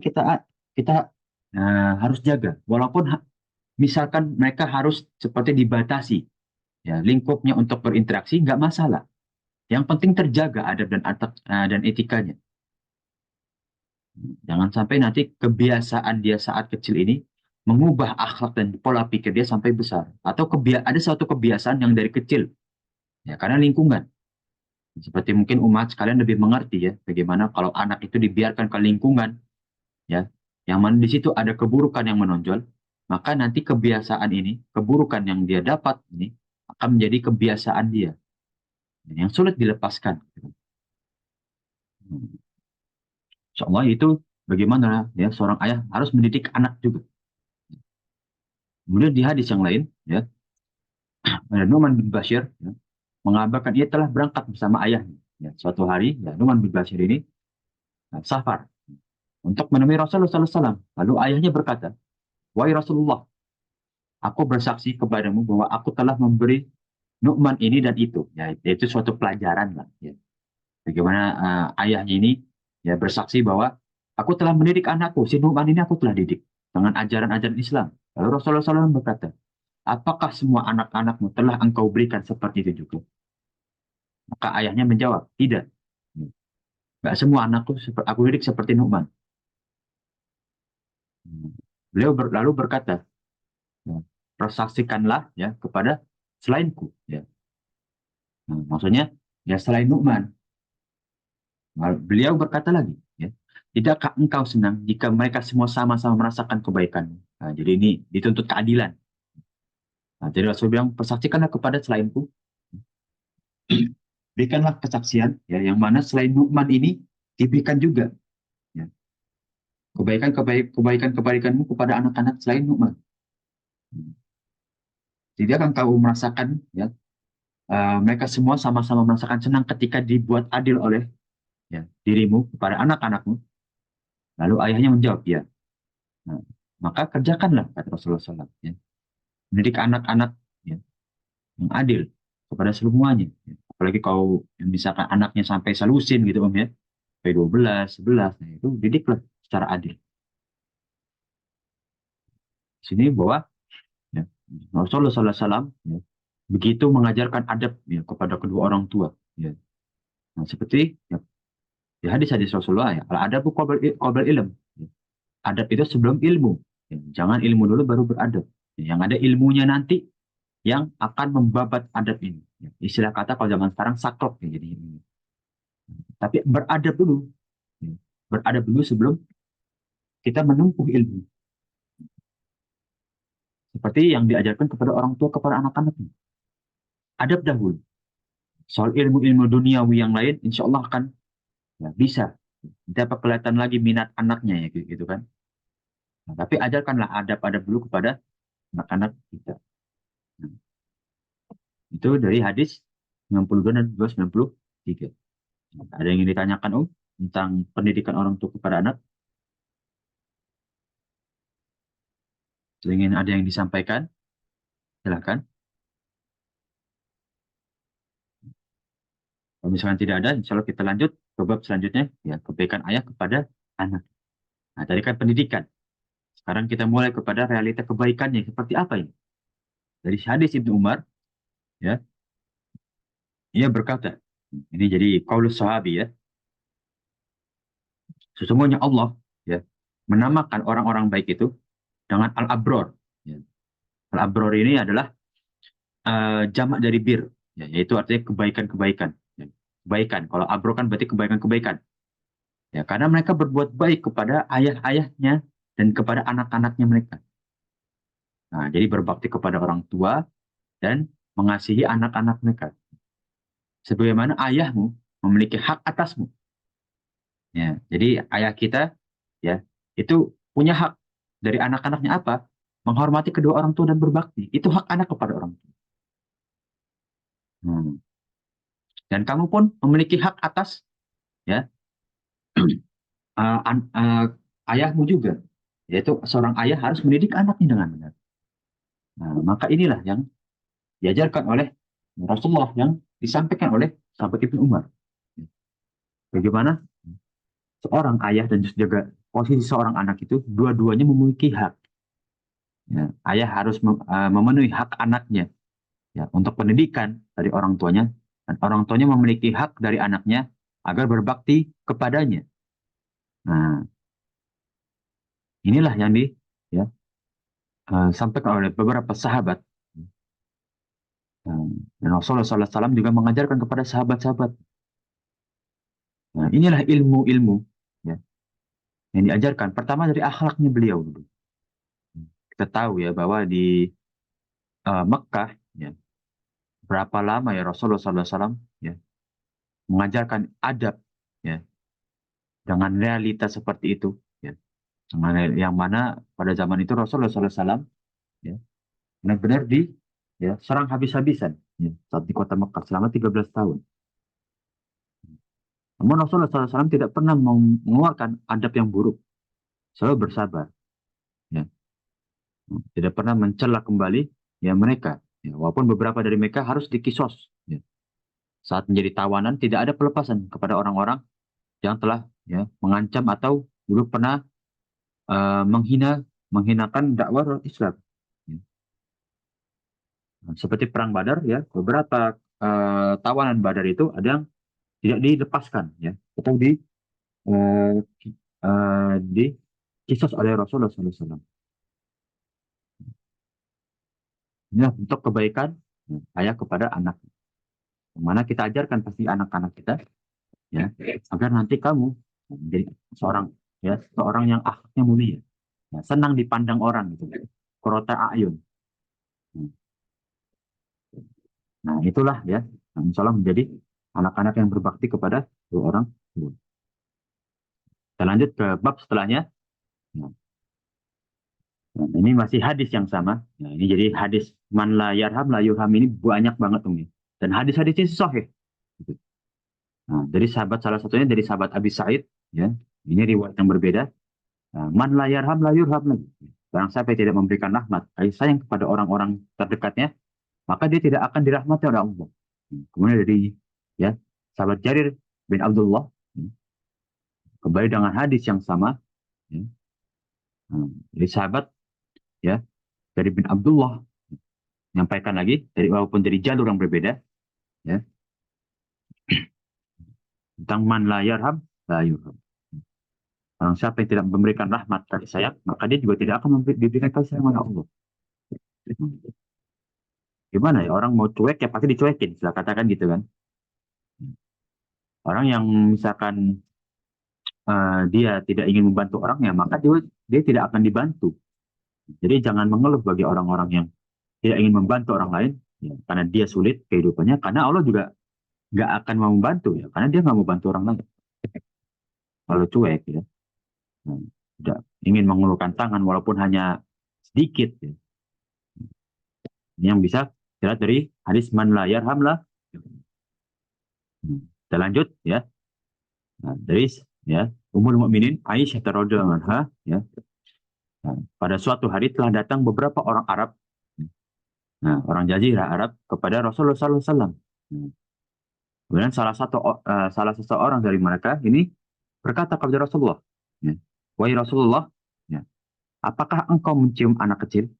kita harus jaga. Walaupun misalkan mereka harus seperti dibatasi ya lingkupnya untuk berinteraksi nggak masalah. Yang penting terjaga adab dan etikanya. Jangan sampai nanti kebiasaan dia saat kecil ini mengubah akhlak dan pola pikir dia sampai besar. Atau ada suatu kebiasaan yang dari kecil ya karena lingkungan. Seperti mungkin umat sekalian lebih mengerti ya bagaimana kalau anak itu dibiarkan ke lingkungan ya yang mana di situ ada keburukan yang menonjol, maka nanti kebiasaan ini, keburukan yang dia dapat ini akan menjadi kebiasaan dia yang sulit dilepaskan. Insya Allah itu bagaimana ya seorang ayah harus mendidik anak juga. Kemudian di hadis yang lain ya ada Nu'man bin Bashir ya, mengabarkan ia telah berangkat bersama ayahnya. Ya, suatu hari ya, Nu'man bin Bashir ini safar untuk menemui Rasulullah SAW. Lalu ayahnya berkata, wahai Rasulullah, aku bersaksi kepadamu bahwa aku telah memberi Nu'man ini dan itu. Ya, itu suatu pelajaran lah. Ya. Bagaimana ayahnya ini ya bersaksi bahwa aku telah mendidik anakku, si Nu'man ini aku telah didik dengan ajaran-ajaran Islam. Lalu Rasulullah SAW berkata, apakah semua anak-anakmu telah engkau berikan seperti itu juga? Maka ayahnya menjawab, tidak. Gak semua anakku aku didik seperti Nu'man. Beliau lalu berkata, ya, persaksikanlah ya kepada selainku. Ya. Nah, maksudnya ya selain Nu'man. Beliau berkata lagi, ya, tidakkah engkau senang jika mereka semua sama-sama merasakan kebaikan? Nah, jadi ini dituntut keadilan. Nah, jadi Rasul bilang, persaksikanlah kepada selainku, berikanlah kesaksian, ya, yang mana selain Nu'man ini diberikan juga, ya, kebaikanmu kepada anak-anak selain Nu'man. Jadi akan kau merasakan, ya, mereka semua sama-sama merasakan senang ketika dibuat adil oleh ya, dirimu kepada anak-anakmu. Lalu ayahnya menjawab, ya. Nah, maka kerjakanlah, kata Rasulullah SAW. Ya. Mendidik anak-anak ya, yang adil kepada semuanya. Ya. Apalagi kalau misalkan anaknya sampai selusin gitu Om ya, sampai 12, 11, nah itu didiklah secara adil. Sini bahwa ya, Rasulullah SAW ya, begitu mengajarkan adab ya, kepada kedua orang tua. Ya. Nah, seperti ya, di hadis-hadis Rasulullah ya, al adabu qabla ilm. Ya. Adab itu sebelum ilmu. Ya. Jangan ilmu dulu baru beradab. Ya. Yang ada ilmunya nanti yang akan membabat adab ini. Ya. Istilah kata kalau zaman sekarang saklek ya, jadi ini. Tapi beradab dulu. Ya. Beradab dulu sebelum kita menempuh ilmu. Seperti yang diajarkan kepada orang tua kepada anak-anaknya. Adab dahulu. Soal ilmu-ilmu duniawi yang lain, insya Allah akan ya, bisa. Dapat kelihatan lagi minat anaknya ya gitu kan. Nah, tapi ajarkanlah adab-adab dulu kepada anak-anak kita. Nah, itu dari hadis 92 dan 293. Nah, ada yang ingin ditanyakan Om tentang pendidikan orang tua kepada anak? Ingin ada yang disampaikan? Silakan. Kalau misalkan tidak ada, insya Allah kita lanjut ke bab selanjutnya, ya kebaikan ayah kepada anak. Nah, tadi kan pendidikan. Sekarang kita mulai kepada realita kebaikannya seperti apa ini? Dari hadis Ibnu Umar, ya, ia berkata, ini jadi qaulus sahabi ya, sesungguhnya Allah ya menamakan orang-orang baik itu dengan al-abror. Ya. Al-abror ini adalah jamak dari bir, ya, yaitu artinya kebaikan-kebaikan. Ya. Kebaikan. Kalau abror kan berarti kebaikan-kebaikan. Ya, karena mereka berbuat baik kepada ayah-ayahnya dan kepada anak-anaknya mereka. Nah, jadi berbakti kepada orang tua dan mengasihi anak-anak mereka. Sebagaimana ayahmu memiliki hak atasmu. Ya, jadi ayah kita ya itu punya hak dari anak-anaknya apa? Menghormati kedua orang tua dan berbakti. Itu hak anak kepada orang tua. Hmm. Dan kamu pun memiliki hak atas ya ayahmu juga. Yaitu seorang ayah harus mendidik anaknya dengan benar. Nah, maka inilah yang diajarkan oleh Rasulullah yang disampaikan oleh sahabat Ibnu Umar. Bagaimana seorang ayah dan juga posisi seorang anak itu dua-duanya memiliki hak. Ya, ayah harus memenuhi hak anaknya ya untuk pendidikan dari orang tuanya dan orang tuanya memiliki hak dari anaknya agar berbakti kepadanya. Nah, inilah yang ya, sampaikan oleh beberapa sahabat. Dan Rasulullah SAW juga mengajarkan kepada sahabat-sahabat. Nah, inilah ilmu-ilmu ya, yang diajarkan. Pertama dari akhlaknya beliau dulu. Kita tahu ya bahwa di Mekah ya, berapa lama ya Rasulullah SAW ya, mengajarkan adab ya, dengan realita seperti itu. Ya. Yang mana pada zaman itu Rasulullah SAW ya, benar-benar ya, serang habis-habisan ya, saat di kota Mekah selama 13 tahun. Namun Rasulullah SAW tidak pernah mengeluarkan adab yang buruk, selalu bersabar. Ya. Tidak pernah mencela kembali ya mereka. Ya, walaupun beberapa dari mereka harus dikisos. Ya. Saat menjadi tawanan tidak ada pelepasan kepada orang-orang yang telah ya, mengancam atau dulu pernah menghinakan dakwah Islam. Ya. Nah, seperti perang Badar ya, beberapa tawanan Badar itu ada yang tidak dilepaskan ya, atau eh, di kisos oleh Rasulullah SAW. Ini untuk kebaikan ya, ayah kepada anak. Yang mana kita ajarkan pasti anak-anak kita ya agar nanti kamu menjadi seorang ya seorang yang akhlaknya mulia, ya, senang dipandang orang gitu, kurota ayun. Nah itulah ya yang insya Allah menjadi anak-anak yang berbakti kepada dua orang tua. Kita lanjut ke bab setelahnya. Nah, ini masih hadis yang sama. Nah, ini jadi hadis man la yarham la yurham ini banyak banget tuh. Dan hadis-hadisnya sahih. Gitu. Nah, dari sahabat salah satunya dari sahabat Abi Sa'id ya. Ini riwayat yang berbeda. Nah, man la yarham la yurham lagi. Barang siapa yang tidak memberikan rahmat, kasih sayang kepada orang-orang terdekatnya, maka dia tidak akan dirahmati oleh Allah. Kemudian dari ya sahabat Jarir bin Abdullah kembali dengan hadis yang sama. Ya. Dari sahabat ya dari bin Abdullah menyampaikan lagi dari walaupun dari jalur yang berbeda ya tentang man la yarham la yurham. Orang siapa yang tidak memberikan rahmat kasih sayang, maka dia juga tidak akan diberikan kasih sayang oleh Allah. Gimana ya orang mau cuek ya pasti dicuekin, saya katakan gitu kan. Orang yang misalkan dia tidak ingin membantu orang ya maka dia tidak akan dibantu. Jadi jangan mengeluh bagi orang-orang yang tidak ingin membantu orang lain ya, karena dia sulit kehidupannya, karena Allah juga nggak akan mau membantu ya, karena dia nggak mau bantu orang lain. Kalau cuek ya, nah, tidak ingin mengeluhkan tangan walaupun hanya sedikit ya. Ini yang bisa dilihat dari hadis man la yarham la. Kita lanjut ya. Nah, dari ya Ummul Mukminin Aisyah radhiyallahu anha ya. Nah, pada suatu hari telah datang beberapa orang Arab, nah, orang Jazirah Arab kepada Rasulullah SAW. Nah, kemudian salah seseorang dari mereka ini berkata kepada Rasulullah, ya, wahai Rasulullah, ya, apakah engkau mencium anak kecil?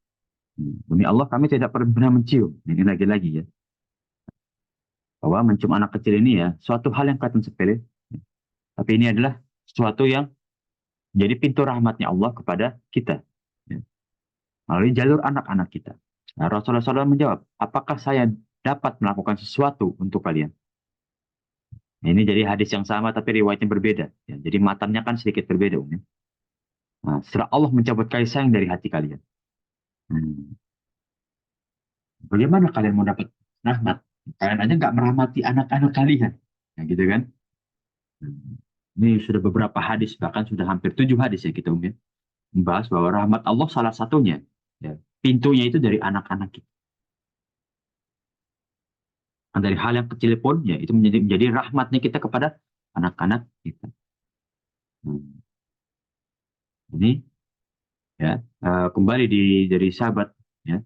Demi Allah kami tidak pernah mencium. Ini lagi-lagi ya, bahwa mencium anak kecil ini ya suatu hal yang kelihatan sepele, ya. Tapi ini adalah sesuatu yang jadi pintu rahmatnya Allah kepada kita, ya, melalui jalur anak-anak kita. Nah, Rasulullah SAW menjawab, apakah saya dapat melakukan sesuatu untuk kalian? Nah, ini jadi hadis yang sama tapi riwayatnya berbeda. Ya, jadi matanya kan sedikit berbeda. Ya. Nah, setelah Allah mencabut kasih sayang dari hati kalian. Hmm. Bagaimana kalian mau dapat rahmat? Kalian aja nggak merahmati anak-anak kalian. Ya, gitu kan? Hmm. Ini sudah beberapa hadis, bahkan sudah hampir 7 hadis ya kita umum, membahas bahwa rahmat Allah salah satunya, ya, pintunya itu dari anak-anak kita. Dari hal yang kecil pun, ya itu menjadi rahmatnya kita kepada anak-anak kita. Hmm. Ini ya kembali dari sahabat ya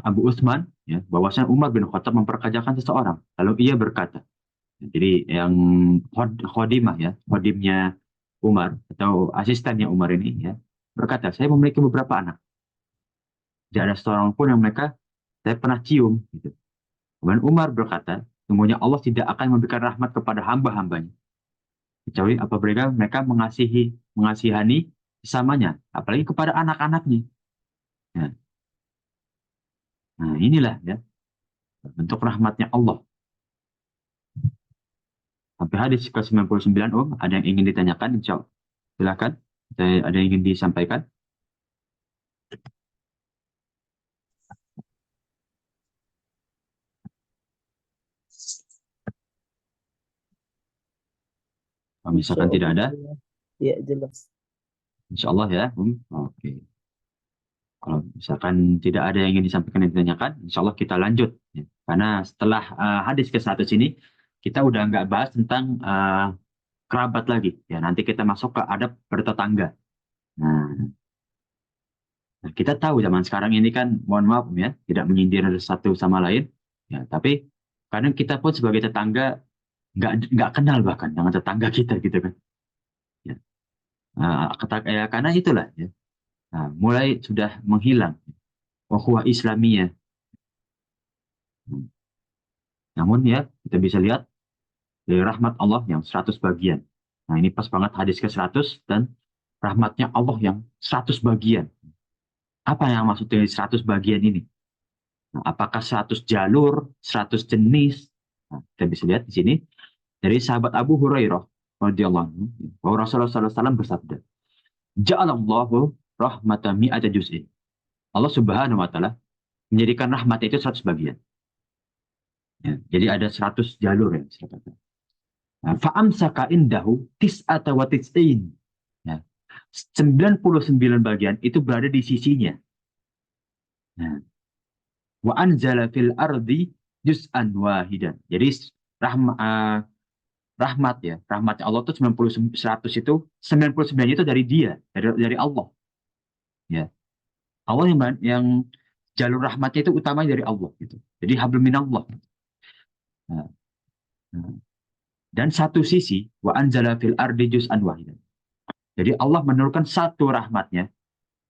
Abu Utsman ya bahwasanya Umar bin Khattab memperkerjakan seseorang. Lalu ia berkata, jadi yang khodimah ya, khodimnya Umar atau asistennya Umar ini ya berkata, saya memiliki beberapa anak. Tidak ada seorang pun yang mereka saya pernah cium. Gitu. Kemudian Umar berkata, sesungguhnya Allah tidak akan memberikan rahmat kepada hamba-hambanya kecuali apabila mereka mengasihani sesamanya, apalagi kepada anak-anaknya. Ya. Nah inilah ya bentuk rahmatnya Allah. Sampai hadis ke 99 Om, ada yang ingin ditanyakan, insya Allah. Silakan. Ada yang ingin disampaikan? Kalau Insya misalkan tidak Allah ada, ya. Ya, jelas. insya Allah ya. Oke. Kalau misalkan tidak ada yang ingin disampaikan dan ditanyakan, insya Allah kita lanjut. Ya. Karena setelah hadis ke 100 ini, kita udah nggak bahas tentang kerabat lagi. Ya, nanti kita masuk ke adab bertetangga. Nah, kita tahu zaman sekarang ini kan, mohon maaf ya, tidak menyindir satu sama lain. Ya, tapi kadang kita pun sebagai tetangga nggak kenal bahkan dengan tetangga kita gitu kan. Ya. Ya, karena itulah ya. Nah, mulai sudah menghilang ukhuwah Islamiyah. Hmm. Namun ya kita bisa lihat dari rahmat Allah yang 100 bagian. Nah ini pas banget hadis ke 100 dan rahmatnya Allah yang 100 bagian. Apa yang maksud dari 100 bagian ini? Nah, apakah 100 jalur, 100 jenis? Nah, kita bisa lihat di sini dari sahabat Abu Hurairah radhiyallahu anhu bahwa Rasulullah SAW bersabda, Ja'alallahu rahmatan mi'ata juz'in. Allah Subhanahu wa taala menjadikan rahmat itu 100 bagian. Ya, jadi ada 100 jalur ya. Nah, fa'amsaka indahu tis'ata wa tis'in. Ya, 99 bagian itu berada di sisinya. Nah, wa anzala fil ardi juz'an wahidan. Jadi rahma, uh, rahmat ya, rahmatnya Allah itu 90 100 itu 99 itu dari dia, dari Allah. Ya. Allah yang jalur rahmatnya itu utamanya dari Allah gitu. Jadi hablum minallah. Nah, nah. Dan satu sisi wa anzala fil ardi juz'an wahidan. Jadi Allah menurunkan satu rahmatnya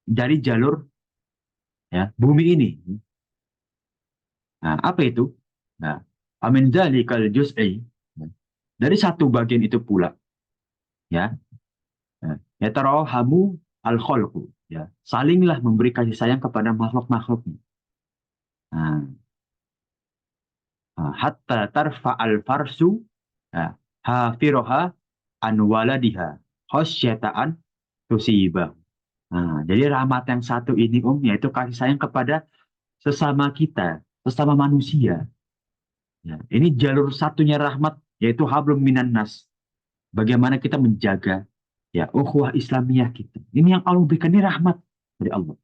dari jalur ya bumi ini. Nah, apa itu? Nah, amin dzalikal juz'i, dari satu bagian itu pula ya. Ya tarahamu al khalqu ya. Salinglah memberi kasih sayang kepada makhluk-makhluknya. Nah, hatta tarfa al farsu ya, hafiroha an waladiha khasyata'an tusibah. Nah, jadi rahmat yang satu ini yaitu kasih sayang kepada sesama kita, sesama manusia. Ya, ini jalur satunya rahmat yaitu hablum minan nas. Bagaimana kita menjaga ya ukhuwah Islamiyah kita. Ini yang Allah berikan ini rahmat dari Allah.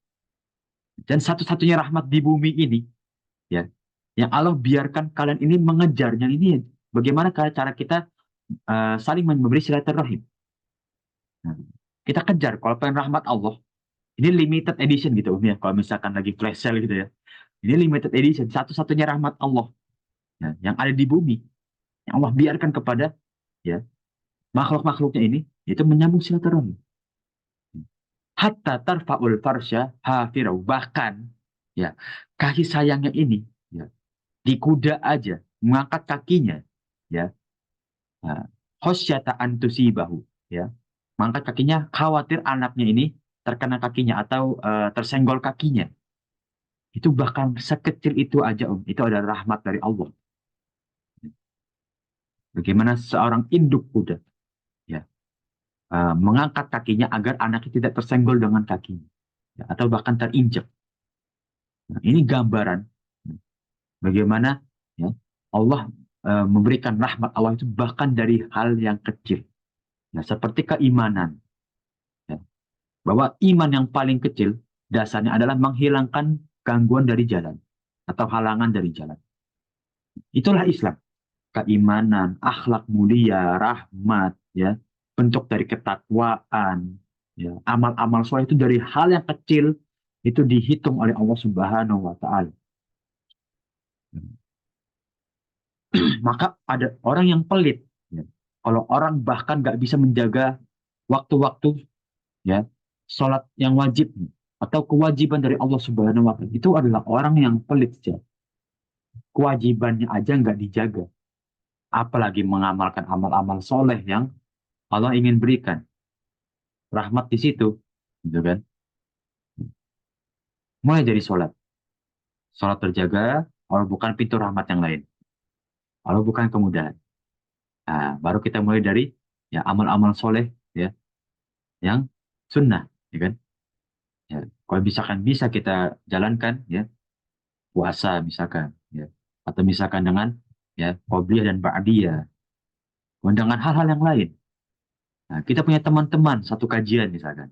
Dan satu-satunya rahmat di bumi ini ya yang Allah biarkan kalian ini mengejarnya ini ya, bagaimana cara kita saling memberi silaturahim. Nah, kita kejar kalau pengen rahmat Allah ini limited edition gitu ya kalau misalkan lagi flash sale gitu ya. Ini limited edition satu-satunya rahmat Allah ya, yang ada di bumi yang Allah biarkan kepada ya makhluk-makhluknya ini itu menyambung silaturahmi. Hatta tarfaul farsya hafirau, bahkan ya kasih sayangnya ini ya di kuda aja mengangkat kakinya ya, nah, khosyata antusibahu ya mengangkat kakinya khawatir anaknya ini terkena kakinya atau tersenggol kakinya. Itu bahkan sekecil itu aja itu adalah rahmat dari Allah. Bagaimana seorang induk kuda ya mengangkat kakinya agar anaknya tidak tersenggol dengan kakinya ya, atau bahkan terinjak. Nah, ini gambaran bagaimana ya Allah memberikan rahmat Allah itu bahkan dari hal yang kecil. Nah, seperti keimanan. Ya. Bahwa iman yang paling kecil dasarnya adalah menghilangkan gangguan dari jalan atau halangan dari jalan. Itulah Islam. Keimanan, akhlak mulia, rahmat, ya, bentuk dari ketakwaan, ya, amal-amal soleh itu dari hal yang kecil itu dihitung oleh Allah Subhanahu wa Ta'ala. Maka ada orang yang pelit, ya. Kalau orang bahkan nggak bisa menjaga waktu-waktu, ya, sholat yang wajib atau kewajiban dari Allah Subhanahu wa Ta'ala, itu adalah orang yang pelit, ya. Kewajibannya aja nggak dijaga, apalagi mengamalkan amal-amal soleh yang Allah ingin berikan rahmat di situ, gitu kan? Mulai dari sholat, sholat terjaga, Allah bukan pintu rahmat yang lain, Allah bukan kemudahan. Nah, baru kita mulai dari ya amal-amal soleh, ya, yang sunnah, ya kan? Ya, kalau misalkan bisa kita jalankan, ya, puasa misalkan, ya, atau misalkan dengan ya qobliyah dan ba'diyah, dengan hal-hal yang lain. Nah, kita punya teman-teman satu kajian misalkan,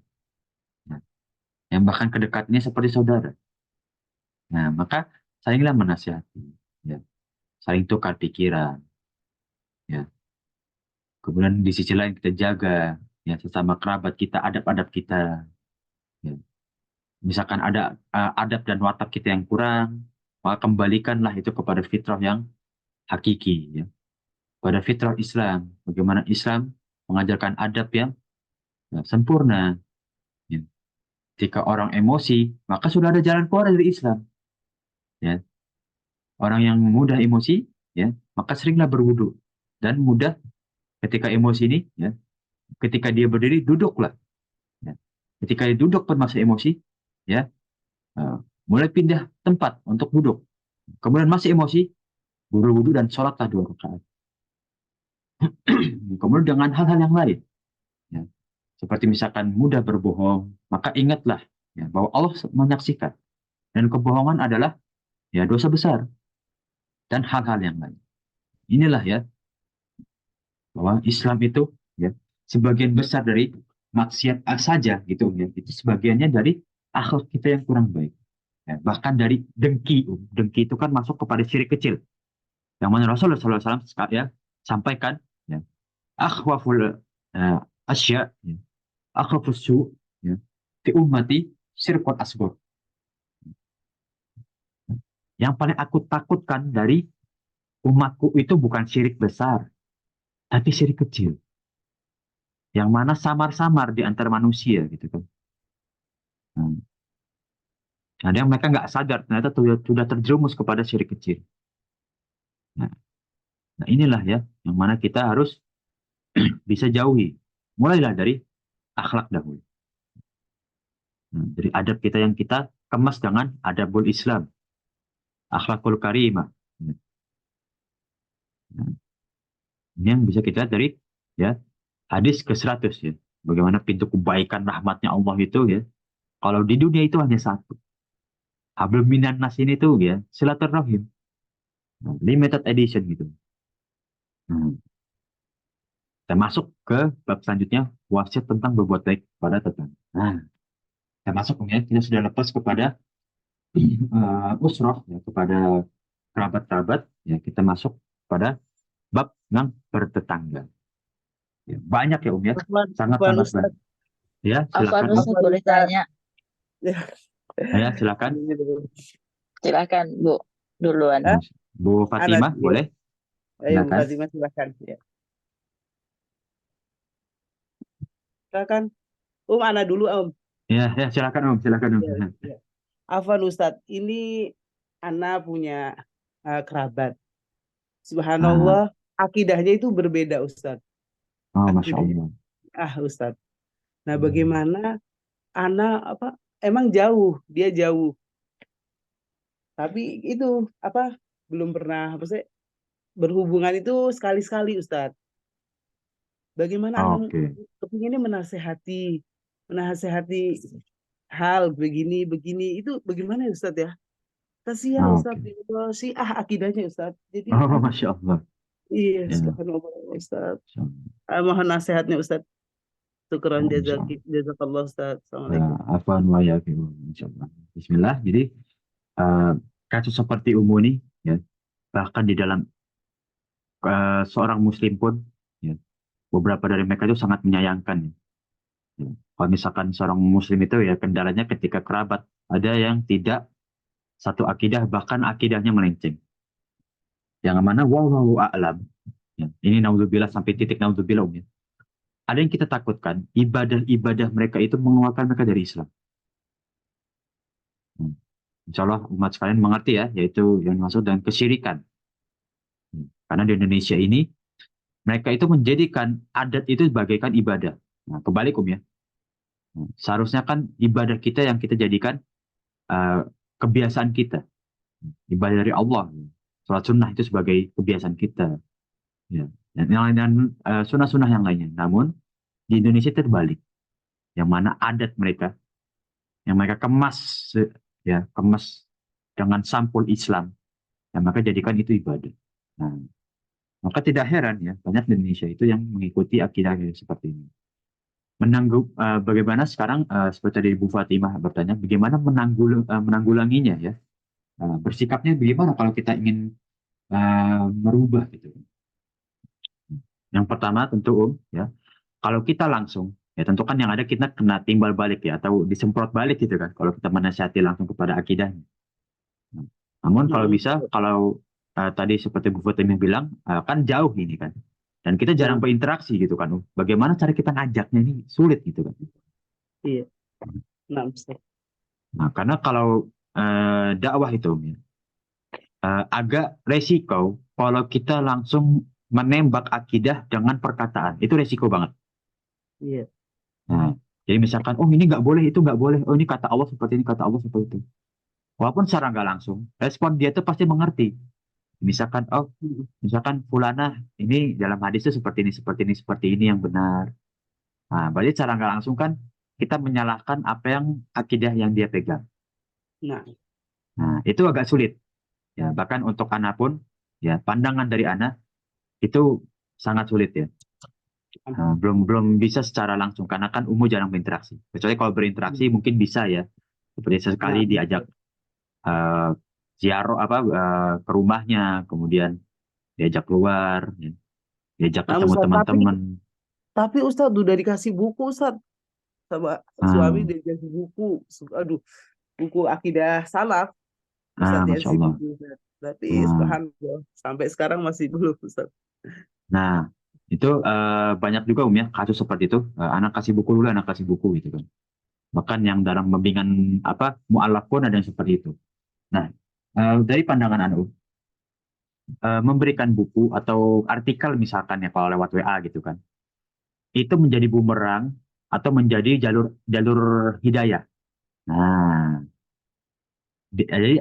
nah, yang bahkan kedekatnya seperti saudara. Nah, maka salinglah menasihati, ya, saling tukar pikiran, ya. Kemudian di sisi lain kita jaga, ya, sesama kerabat kita, adab-adab kita, ya. Misalkan ada adab dan watak kita yang kurang, maka kembalikanlah itu kepada fitrah yang hakiki, ya. Pada fitrah Islam, bagaimana Islam mengajarkan adab yang ya, sempurna. Ya. Jika orang emosi, maka sudah ada jalan keluar dari Islam. Ya. Orang yang mudah emosi, ya, maka seringlah berwudu dan mudah ketika emosi ini, ya, ketika dia berdiri duduklah. Ya. Ketika dia duduk pun masih emosi, ya, eh, mulai pindah tempat untuk duduk. Kemudian masih emosi, berwudu dan sholatlah 2 rakaat. Kemudian dengan hal-hal yang lain, ya, seperti misalkan mudah berbohong, maka ingatlah, ya, bahwa Allah menyaksikan dan kebohongan adalah ya dosa besar dan hal-hal yang lain. Inilah ya bahwa Islam itu ya sebagian besar dari maksiat saja gitu ya. Itu sebagiannya dari akhlak kita yang kurang baik. Ya, bahkan dari dengki. Dengki itu kan masuk kepada syirik kecil. Yang mana Rasulullah SAW ya, sampaikan ya, akhwaful asya, ya, akhwafus su, ya, fi ummati syirkun asghar. Yang paling aku takutkan dari umatku itu bukan syirik besar, tapi syirik kecil. Yang mana samar-samar di antara manusia gitu kan. Hmm. Ada yang mereka nggak sadar ternyata sudah terjerumus kepada syirik kecil. Nah, nah inilah ya yang mana kita harus bisa jauhi. Mulailah dari akhlak dahulu. Nah, dari adab kita yang kita kemas dengan adabul Islam, akhlakul karimah. Nah, ini yang bisa kita dari ya hadis ke 100 ya. Bagaimana pintu kebaikan rahmatnya Allah itu ya. Kalau di dunia itu hanya satu. Hablum minan nas ini tuh ya silaturahim. Nah, limited edition gitu. Hmm. Kita masuk ke bab selanjutnya, wasiat tentang berbuat baik pada tetangga. Nah, kita masuk ya, kita sudah lepas kepada usroh, ya, kepada kerabat-kerabat, ya, kita masuk pada bab yang bertetangga. Ya, banyak ya ya, Afwan, Afwan sangat-sangat banyak. Ustadz. Ya, Afwan silakan Om. Ustadz boleh tanya? Ya, Ya, silakan. Silakan Bu duluan. Hah? Bu Anak Fatimah, dulu. boleh? Ayo Bu Silakan. Fatimah silakan. Ya. Silakan. Anak dulu Om. Ya, ya, silakan Om, silakan Om. Ya, ya. Afwan Ustadz, ini anak punya kerabat. Ah, Subhanallah, akidahnya itu berbeda Ustadz. oh, Masya Akidahnya Allah. Ustadz. Nah, Hmm. bagaimana anak apa? Emang jauh, dia jauh. Tapi itu apa? Belum pernah apa sih? Berhubungan itu sekali-sekali Ustadz. Bagaimana anak Oke. kepinginnya menasehati hal begini begini itu bagaimana ya Ustadz ya? Kasihan Oke. Ustadz itu si akidahnya Ustadz. Jadi Oh, anak Masya Allah. Iya, Ya, subhanallah Ustaz. so, Mohon nasihatnya Ustaz. Syukran insyaallah. jazakallah Ustaz. Assalamualaikum. Afwan wa yafiun, insyaallah. Bismillah. Jadi eh, kasus seperti Umu ini, ya, bahkan di dalam seorang Muslim pun, ya, beberapa dari mereka itu sangat menyayangkan. Ya. Ya. Kalau misalkan seorang Muslim itu ya kendalanya ketika kerabat ada yang tidak satu akidah, bahkan akidahnya melenceng. Yang mana wallahu a'lam. Ya. Ini naudzubillah sampai titik naudzubillah, ya. Ada yang kita takutkan, ibadah-ibadah mereka itu mengeluarkan mereka dari Islam. Hmm. Insya Allah umat sekalian mengerti ya, yaitu yang dimaksud dengan kesyirikan. Karena di Indonesia ini, mereka itu menjadikan adat itu bagaikan ibadah. Nah, kebalik ya. Seharusnya kan ibadah kita yang kita jadikan eh, kebiasaan kita. Ibadah dari Allah. Sholat sunnah itu sebagai kebiasaan kita. Ya. Dan sunnah-sunnah yang lainnya. Namun, di Indonesia terbalik. Yang mana adat mereka, yang mereka kemas, ya, kemas dengan sampul Islam. Yang mereka jadikan itu ibadah. Nah, maka tidak heran ya, banyak di Indonesia itu yang mengikuti akidah seperti ini. Bagaimana sekarang seperti tadi Bu Fatimah bertanya, bagaimana menanggulanginya ya? Bersikapnya bagaimana kalau kita ingin merubah gitu. Yang pertama tentu ya, kalau kita langsung ya tentu kan yang ada kita kena timbal balik ya atau disemprot balik gitu kan kalau kita menasihati langsung kepada akidahnya. Namun kalau Nah, bisa kalau tadi seperti Bu Fatimah bilang kan jauh ini kan. Dan kita jarang nah, berinteraksi gitu kan. Bagaimana cara kita ngajaknya ini sulit gitu kan. iya. Nah, Ustaz. Nah, karena kalau dakwah itu ya, agak resiko kalau kita langsung menembak akidah dengan perkataan. Itu resiko banget. Iya. Nah, jadi misalkan, oh ini nggak boleh, itu nggak boleh. Oh ini kata Allah seperti ini, kata Allah seperti itu. Walaupun secara nggak langsung, respon dia tuh pasti mengerti. Misalkan, oh Mm. misalkan fulana ini dalam hadis itu seperti ini, seperti ini, seperti ini yang benar. Nah, berarti secara nggak langsung kan kita menyalahkan apa yang akidah yang dia pegang. Nah, Nah, itu agak sulit. Ya, bahkan untuk anak pun, ya pandangan dari anak itu sangat sulit ya. Belum belum bisa secara langsung karena kan umum jarang berinteraksi. Kecuali kalau berinteraksi mungkin bisa ya. Seperti sesekali nah, diajak eh ziarah ke rumahnya, kemudian diajak keluar, ya, diajak nah, ketemu Ustaz, teman-teman. tapi Ustaz udah dikasih buku Ustaz sama suami, Ah, dia dikasih buku. Aduh, buku akidah salaf Ustaz Masya dikasih Allah. buku Ustaz. Tapi Ah, subhanallah sampai sekarang masih belum Ustaz. nah, itu banyak juga ya kasus seperti itu. Anak kasih buku dulu, anak kasih buku gitu kan. Bahkan yang dalam bimbingan apa mualaf pun ada yang seperti itu. Nah, dari pandangan Anu, memberikan buku atau artikel misalkan ya kalau lewat WA gitu kan, itu menjadi bumerang atau menjadi jalur jalur hidayah. Nah, jadi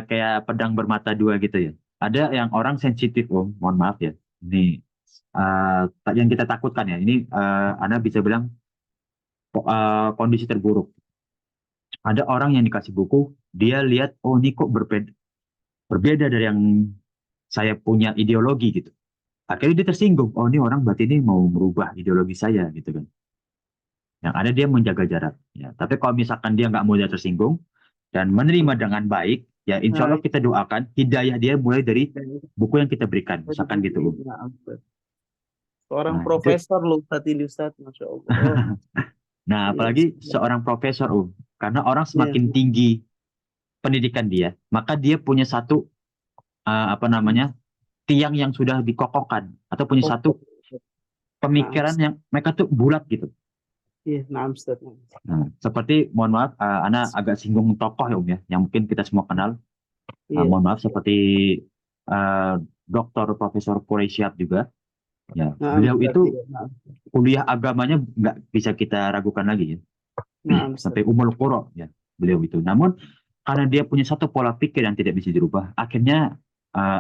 kayak pedang bermata dua gitu ya. Ada yang orang sensitif, mohon maaf ya. Ini yang kita takutkan ya. Ini Anda bisa bilang kondisi terburuk. Ada orang yang dikasih buku, dia lihat, oh ini kok berbeda dari yang saya punya ideologi gitu. Akhirnya dia tersinggung, oh ini orang berarti ini mau merubah ideologi saya gitu kan. Yang ada dia menjaga jarak. Ya. Tapi kalau misalkan dia nggak mudah tersinggung dan menerima dengan baik, ya insya Nah, Allah kita doakan hidayah dia mulai dari buku yang kita berikan, dari misalkan buku gitu. ini, nah, Ustaz. Seorang Nah, itu. profesor loh Ustaz ini Ustaz, Masya Allah. Nah, Iya, apalagi seorang profesor, karena orang iya, semakin tinggi pendidikan dia, maka dia punya satu apa namanya tiang yang sudah dikokohkan atau punya satu nah, pemikiran Ustaz. yang mereka tuh bulat gitu. Iya, nah, Ustaz. Nah, seperti mohon maaf, Ana agak singgung tokoh ya ya, yang mungkin kita semua kenal. Iya, Mohon maaf seperti uh, Dr. Profesor Quraisyab juga. Ya, nah, beliau Ustaz. itu Iya, nah, kuliah agamanya nggak bisa kita ragukan lagi ya. nah, Ustaz. Sampai umul qura ya beliau itu. Namun karena dia punya satu pola pikir yang tidak bisa dirubah, akhirnya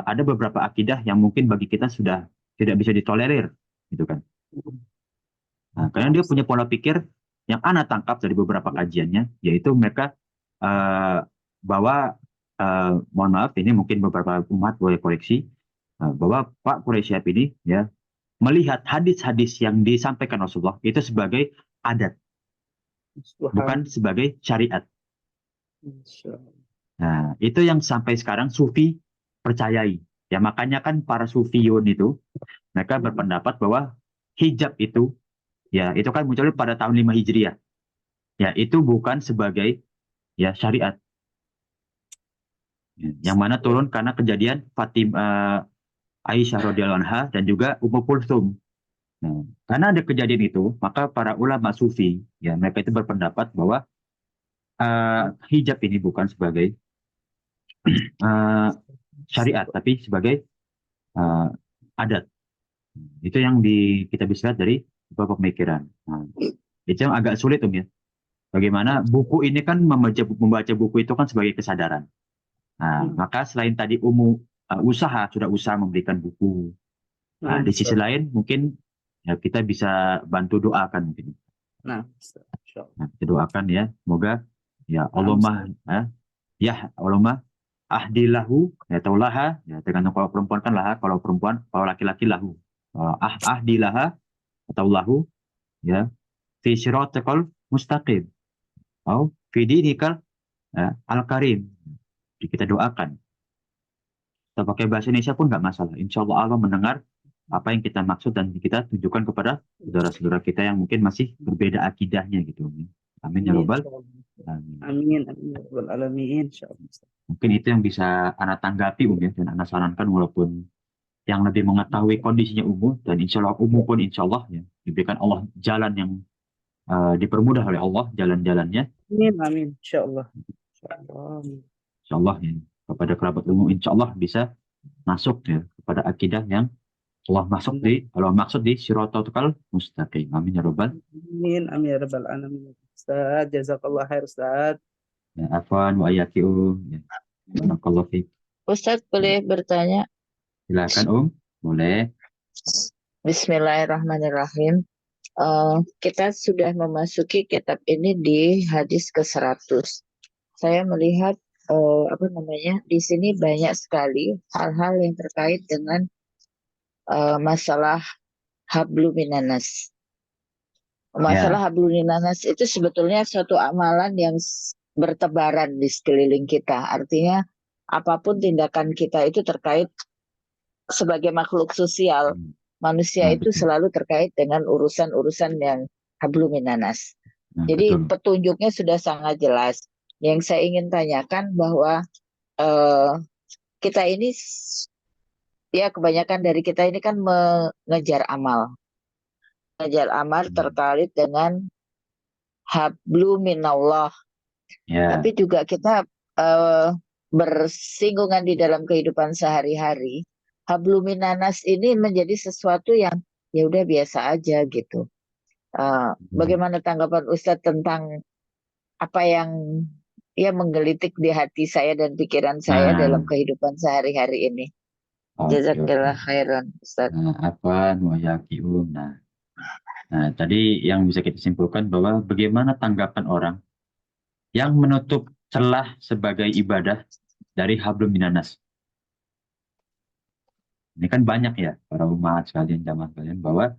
ada beberapa akidah yang mungkin bagi kita sudah tidak bisa ditolerir, gitu kan. Nah, karena Nah, dia Ustaz. punya pola pikir yang Ana tangkap dari beberapa kajiannya, yaitu mereka bahwa mohon maaf ini mungkin beberapa umat boleh koreksi, bahwa Pak Quraisy ini ya melihat hadis-hadis yang disampaikan Rasulullah itu sebagai adat, Subhanallah. bukan sebagai syariat. Masya Allah. Nah, itu yang sampai sekarang Sufi percayai. Ya, makanya kan para Sufiyun itu, mereka berpendapat bahwa hijab itu, ya itu kan muncul pada tahun 5 Hijriah. Ya, itu bukan sebagai ya syariat. Ya, yang mana turun karena kejadian Fatimah, Aisyah radhiyallahu anha dan juga Ummu Kulsum. Nah, karena ada kejadian itu, maka para ulama Sufi, ya mereka itu berpendapat bahwa hijab ini bukan sebagai eh, syariat, tapi sebagai eh, adat. Itu yang kita bisa lihat dari beberapa pemikiran. Nah, itu yang agak sulit ya. Bagaimana buku ini kan membaca buku itu kan sebagai kesadaran. Nah, maka selain tadi sudah usaha memberikan buku. Nah, di sisi lain mungkin ya kita bisa bantu doakan mungkin. Nah, Masya Allah. Nah, kita doakan ya, semoga ya Allahumma Allahumma ahdilahu ya taulaha ya tergantung kalau perempuan kan laha, kalau perempuan kalau laki-laki lahu. Ahdilaha atau lahu ya fi siratikal mustaqim atau fi dinikal al-karim. Jadi kita doakan. Kita pakai bahasa Indonesia pun nggak masalah. Insya Allah Allah mendengar apa yang kita maksud dan kita tunjukkan kepada saudara-saudara kita yang mungkin masih berbeda akidahnya gitu. Amin ya Amin, Rabbal Insya Allah. alamin. Amin, amin, ya Rabbal alamin, Insya Allah. Mungkin itu yang bisa Ana tanggapi ya, dan Ana sarankan walaupun yang lebih mengetahui kondisinya dan insya Allah pun insya Allah ya diberikan Allah jalan yang dipermudah oleh Allah jalan-jalannya. Amin, amin, Insya Allah. Insya Allah. Insya Allah ya kepada kerabat insya Allah bisa masuk ya kepada akidah yang Allah maksud di Shiratal Mustaqim. Amin ya Rabbal. Amin, amin, ya Rabbal alamin. Ustaz, jazakallah khair, Ustaz. Ya, afwan wa iyyakum. Ya. Barakallahu fiik. Ustadz boleh bertanya? Silakan boleh. Bismillahirrahmanirrahim. Kita sudah memasuki kitab ini di hadis ke-100. Saya melihat di sini banyak sekali hal-hal yang terkait dengan masalah hablum minanas. Masalah hablum minanas itu sebetulnya suatu amalan yang bertebaran di sekeliling kita. Artinya apapun tindakan kita itu terkait sebagai makhluk sosial. Manusia itu selalu terkait dengan urusan-urusan yang hablum minanas. Jadi petunjuknya sudah sangat jelas. Yang saya ingin tanyakan bahwa kita ini, ya kebanyakan dari kita ini kan mengejar amal. Mengejar amal terkait dengan hablum minallah. Tapi juga kita bersinggungan di dalam kehidupan sehari-hari. Hablum minanas ini menjadi sesuatu yang ya udah biasa aja gitu. Bagaimana tanggapan Ustadz tentang apa yang menggelitik di hati saya dan pikiran saya dalam kehidupan sehari-hari ini? Jazakallah khairan, Ustadz. Afwan wa iyyakum. Nah, tadi yang bisa kita simpulkan bahwa bagaimana tanggapan orang yang menutup celah sebagai ibadah dari hablum minanas. Ini kan banyak ya para umat sekalian, jamaah sekalian, bahwa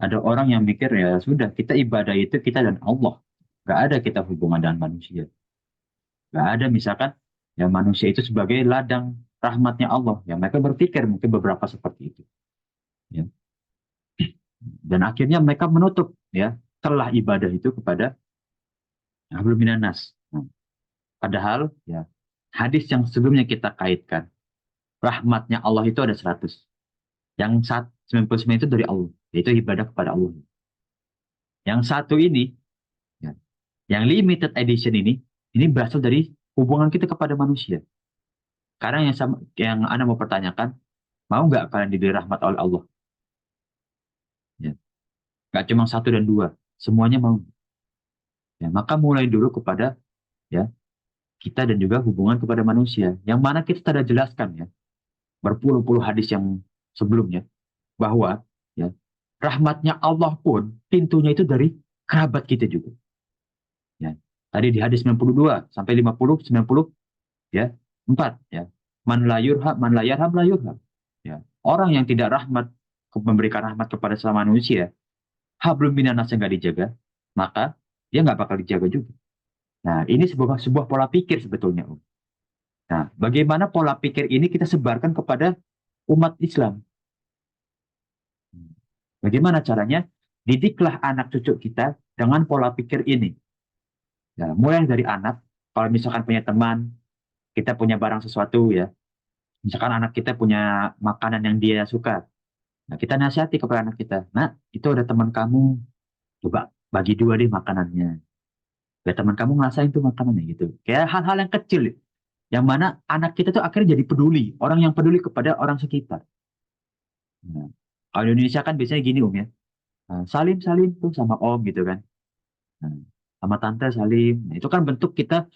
ada orang yang mikir ya sudah kita ibadah itu kita dan Allah. Gak ada kita hubungan dengan manusia. Gak ada misalkan ya manusia itu sebagai ladang rahmatnya Allah. Ya mereka berpikir mungkin beberapa seperti itu. Ya. Dan akhirnya mereka menutup ya celah ibadah itu kepada hablum minanas. Padahal ya hadis yang sebelumnya kita kaitkan rahmatnya Allah itu ada 100. Yang 99 itu dari Allah, yaitu ibadah kepada Allah. Yang satu ini, ya, yang limited edition ini berasal dari hubungan kita kepada manusia. Sekarang yang Anda mau pertanyakan, mau nggak kalian diberi rahmat oleh Allah? Ya. Nggak cuma 1 dan 2, semuanya mau. Ya, maka mulai dulu kepada ya kita dan juga hubungan kepada manusia. Yang mana kita sudah jelaskan ya, berpuluh-puluh hadis yang sebelumnya, bahwa ya rahmatnya Allah pun pintunya itu dari kerabat kita juga. Ya. Tadi di hadis 92 sampai 50, 90 ya, 4 ya. Man la yarham la yurham. Ya. orang yang tidak memberikan rahmat kepada sesama manusia, hablum minannasnya nggak dijaga, maka dia nggak bakal dijaga juga. Nah, ini sebuah pola pikir sebetulnya, Om. Nah, bagaimana pola pikir ini kita sebarkan kepada umat Islam? Bagaimana caranya? Didiklah anak cucu kita dengan pola pikir ini. Nah, mulai dari anak, kalau misalkan punya teman, kita punya barang sesuatu ya, misalkan anak kita punya makanan yang dia suka, nah kita nasihati kepada anak kita, nah itu ada teman kamu, coba bagi dua deh makanannya. Ya teman kamu ngerasain tuh makanannya gitu. Kayak hal-hal yang kecil, yang mana anak kita tuh akhirnya jadi peduli, orang yang peduli kepada orang sekitar. Nah, kalau di Indonesia kan biasanya gini Om ya, nah, salim salim tuh sama Om gitu kan. Nah, sama tante salim. Nah, itu kan bentuk kita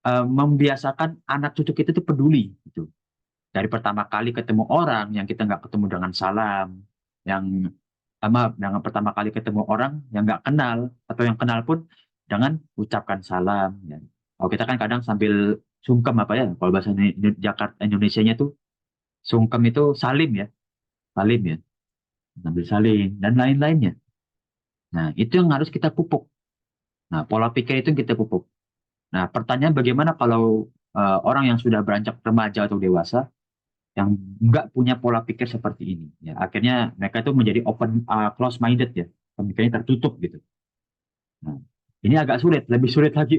membiasakan anak cucu kita itu peduli gitu. Dari pertama kali ketemu orang yang kita nggak ketemu dengan salam, yang maaf, dengan pertama kali ketemu orang yang nggak kenal atau yang kenal pun jangan ucapkan salam. Ya. Kalau kita kan kadang sambil sungkem apa ya, kalau bahasa Jakarta Indonesianya tuh sungkem itu salim ya, sambil salim dan lain-lainnya. Nah itu yang harus kita pupuk. Nah pola pikir itu yang kita pupuk. Nah pertanyaan bagaimana kalau orang yang sudah beranjak remaja atau dewasa yang nggak punya pola pikir seperti ini. Ya, akhirnya mereka itu menjadi close minded ya, pemikirannya tertutup gitu. Nah, ini agak sulit, lebih sulit lagi.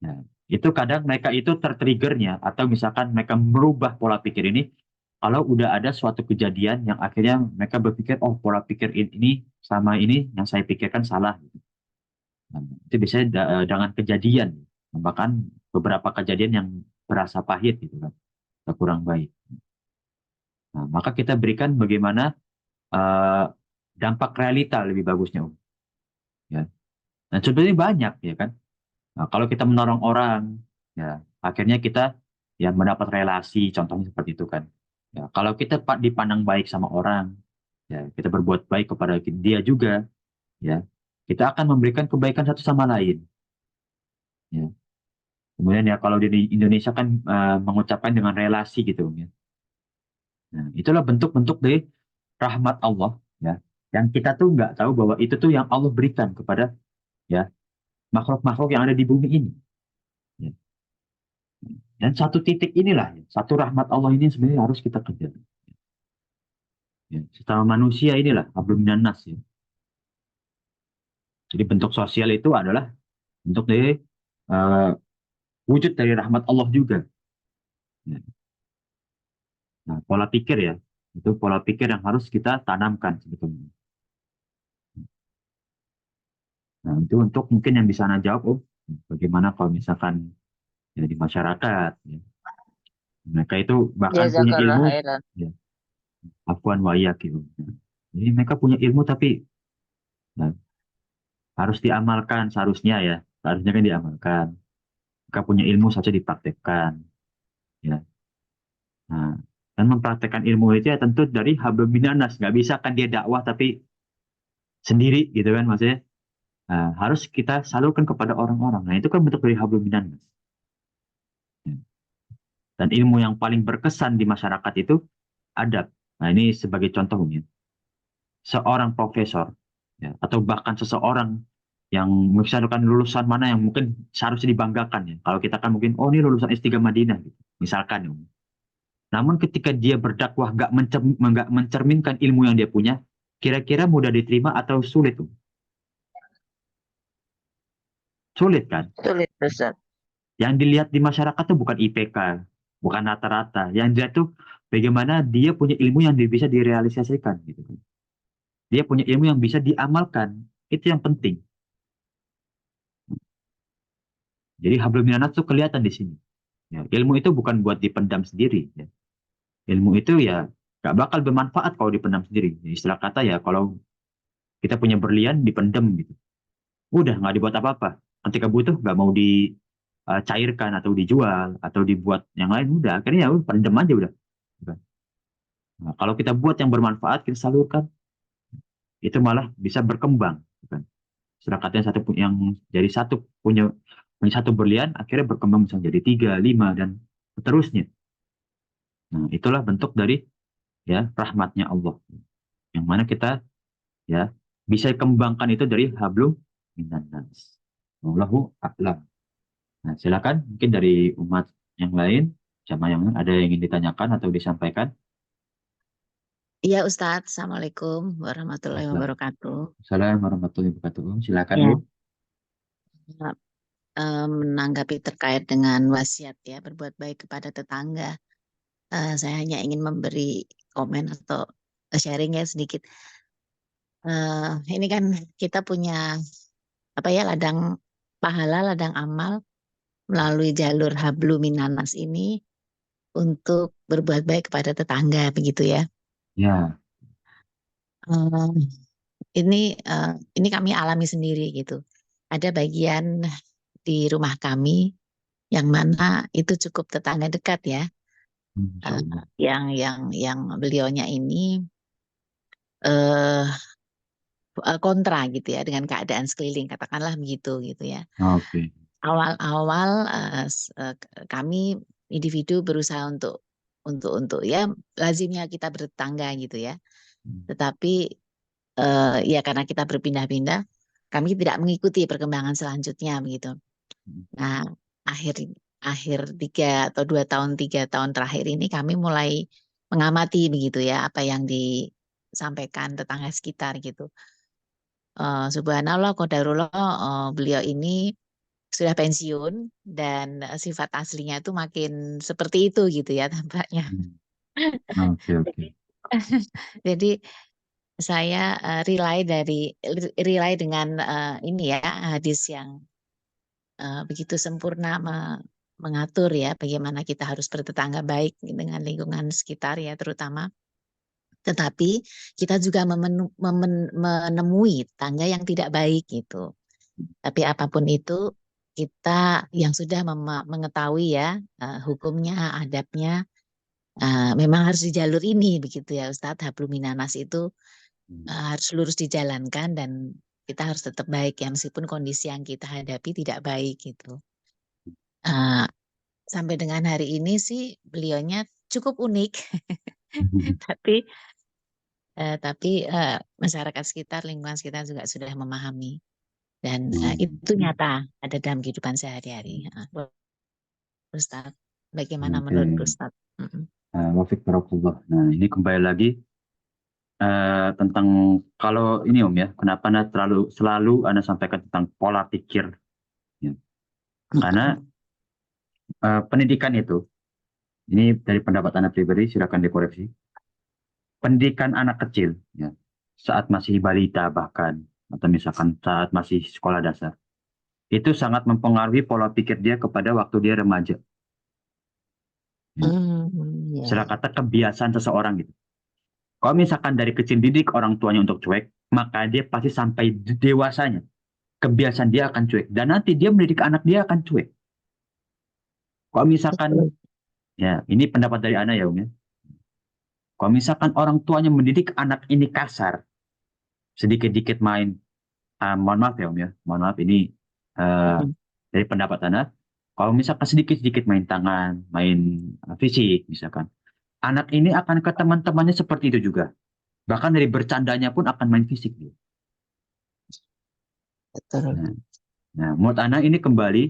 Nah, itu kadang mereka itu tertriggernya atau misalkan mereka merubah pola pikir ini kalau udah ada suatu kejadian yang akhirnya mereka berpikir, oh pola pikir ini sama ini yang saya pikirkan salah. Gitu. Nah, itu biasanya dengan kejadian, bahkan beberapa kejadian yang berasa pahit gitu kan, atau kurang baik. Nah, maka kita berikan bagaimana eh, dampak realita lebih bagusnya, Om. Ya. Dan sebenarnya banyak, ya kan. Nah, kalau kita menolong orang, ya akhirnya kita ya mendapat relasi, contohnya seperti itu kan. Ya, kalau kita dipandang baik sama orang, ya kita berbuat baik kepada dia juga, ya kita akan memberikan kebaikan satu sama lain. Ya. Kemudian ya kalau di Indonesia kan mengucapkan dengan relasi gitu, Om, ya. Nah, itulah bentuk-bentuk dari rahmat Allah, ya yang kita tuh nggak tahu bahwa itu tuh yang Allah berikan kepada ya makhluk-makhluk yang ada di bumi ini. Ya. Dan satu titik inilah, ya, satu rahmat Allah ini sebenarnya harus kita kejar. Ya. Sesama manusia inilah hablum minannas ya. Jadi bentuk sosial itu adalah bentuk dari eh, wujud dari rahmat Allah juga. Ya. Nah, pola pikir ya, itu pola pikir yang harus kita tanamkan sebetulnya. Nah, itu untuk mungkin yang bisa Anda jawab, Om. Bagaimana kalau misalkan ya, di masyarakat, ya. Mereka itu bahkan punya Jazakallah ilmu, khairan. ya, afwan wa iyyak gitu. Jadi mereka punya ilmu tapi nah, harus diamalkan seharusnya ya. Seharusnya kan diamalkan. Mereka punya ilmu saja dipraktekkan. Ya. Nah, dan mempraktekkan ilmu itu ya tentu dari hablum minannas. Nggak bisa kan dia dakwah tapi sendiri gitu kan maksudnya. Nah, harus kita salurkan kepada orang-orang. Nah, itu kan bentuk dari hablum minannas. Ya. Dan ilmu yang paling berkesan di masyarakat itu adab. Nah, ini sebagai contohnya. Seorang profesor ya, atau bahkan seseorang yang misalkan lulusan mana yang mungkin seharusnya dibanggakan ya. Kalau kita kan mungkin, oh ini lulusan S3 Madinah gitu. Misalkan ya. Namun ketika dia berdakwah nggak mencerminkan ilmu yang dia punya, kira-kira mudah diterima atau sulit tuh? Sulit kan? Sulit, Ustaz. Yang dilihat di masyarakat tuh bukan IPK, bukan rata-rata. Yang dilihat tuh bagaimana dia punya ilmu yang bisa direalisasikan gitu kan. Dia punya ilmu yang bisa diamalkan. Itu yang penting. Jadi hablum minannas tuh kelihatan di sini. Ya, ilmu itu bukan buat dipendam sendiri. Ya. Ilmu itu ya gak bakal bermanfaat kalau dipendam sendiri. Ya, istilah kata ya kalau kita punya berlian dipendam gitu. Udah nggak dibuat apa-apa. Ketika butuh nggak mau dicairkan atau dijual atau dibuat yang lain udah akhirnya ya udah, pendem aja udah. Nah, kalau kita buat yang bermanfaat kita salurkan itu malah bisa berkembang. Kan. Istilah katanya yang jadi punya satu berlian akhirnya berkembang bisa jadi tiga, lima dan seterusnya. Nah, itulah bentuk dari ya rahmatnya Allah. Yang mana kita ya bisa kembangkan itu dari hablum minan nas. Wallahu a'lam. Nah, silakan mungkin dari umat yang lain, sama yang lain, ada yang ingin ditanyakan atau disampaikan. Iya Ustadz, Assalamualaikum warahmatullahi wabarakatuh. Assalamualaikum warahmatullahi wabarakatuh. Silakan Ya, Bu. menanggapi terkait dengan wasiat ya, berbuat baik kepada tetangga. Saya hanya ingin memberi komen atau sharing ya sedikit. Ini kan kita punya apa ya, ladang pahala, ladang amal melalui jalur Hablu Minanas ini untuk berbuat baik kepada tetangga begitu ya. Ya. Eh, ini kami alami sendiri gitu. Ada bagian di rumah kami yang mana itu cukup tetangga dekat ya. Insya Eh, Allah. yang beliaunya ini eh kontra gitu ya dengan keadaan sekeliling, katakanlah begitu gitu ya. Oke. Awal-awal kami individu berusaha untuk ya lazimnya kita bertetangga gitu ya. Tetapi ya karena kita berpindah-pindah, kami tidak mengikuti perkembangan selanjutnya begitu. Nah, akhir akhir 3 atau 2 tahun, 3 tahun terakhir ini kami mulai mengamati begitu ya apa yang disampaikan tetangga sekitar gitu. Subhanallah, qadarullah, beliau ini sudah pensiun dan sifat aslinya itu makin seperti itu gitu ya tampaknya. Oke, Jadi, oke. jadi saya rely dengan ini ya hadis yang begitu sempurna mengatur ya bagaimana kita harus bertetangga baik dengan lingkungan sekitar ya terutama. Tetapi kita juga menemui tetangga yang tidak baik gitu. Tapi apapun itu kita yang sudah mengetahui ya hukumnya, adabnya, memang harus di jalur ini begitu ya Ustadz. Hablum minanas itu harus lurus dijalankan dan kita harus tetap baik ya meskipun kondisi yang kita hadapi tidak baik gitu. Eh, Sampai dengan hari ini sih beliaunya cukup unik, tapi masyarakat sekitar, lingkungan sekitar juga sudah memahami dan itu nyata ada dalam kehidupan sehari-hari. Ustaz, bagaimana menurut Oke. Ustaz? Mm-mm. Wafiq barakallah. Nah, ini kembali lagi tentang kalau ini Om ya, kenapa Anda selalu Anda sampaikan tentang pola pikir. Ya. Karena pendidikan itu, ini dari pendapat Anda pribadi, silakan dikoreksi. Pendidikan anak kecil, ya, saat masih balita bahkan, atau misalkan saat masih sekolah dasar, itu sangat mempengaruhi pola pikir dia kepada waktu dia remaja. Ya. Ya, Istilah ya. kata kebiasaan seseorang gitu. Kalau misalkan dari kecil didik orang tuanya untuk cuek, maka dia pasti sampai dewasanya kebiasaan dia akan cuek dan nanti dia mendidik anak dia akan cuek. Kalau misalkan Betul. ya ini pendapat dari Ana ya Om ya. Kalau misalkan orang tuanya mendidik anak ini kasar, sedikit-dikit main, mohon maaf ya Om ya, mohon maaf ini uh, Mm-mm. dari pendapat Ana. Kalau misalkan sedikit-sedikit main tangan, main fisik misalkan, anak ini akan ke teman-temannya seperti itu juga. Bahkan dari bercandanya pun akan main fisik dia. Betul. Nah, nah, menurut Ana ini kembali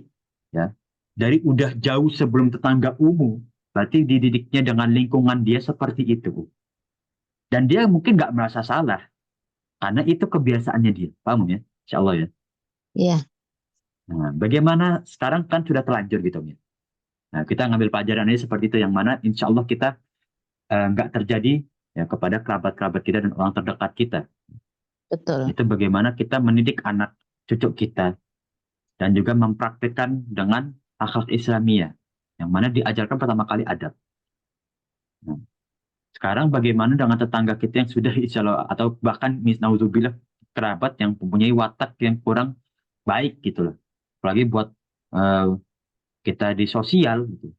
ya dari udah jauh sebelum tetangga umum, berarti dididiknya dengan lingkungan dia seperti itu. Dan dia mungkin nggak merasa salah karena itu kebiasaannya dia, paham ya? Insya Allah ya. Ya, Nah, bagaimana sekarang kan sudah terlanjur gitu ya. Nah, kita ngambil pelajaran ini seperti itu yang mana insya Allah kita nggak terjadi ya kepada kerabat-kerabat kita dan orang terdekat kita. betul. Itu bagaimana kita mendidik anak cucu kita dan juga mempraktikkan dengan akhlak Islamiyah yang mana diajarkan pertama kali adab. Nah, sekarang bagaimana dengan tetangga kita yang sudah insya Allah atau bahkan misnauzubillah kerabat yang mempunyai watak yang kurang baik gitu loh. Apalagi buat eh, kita di sosial gitu.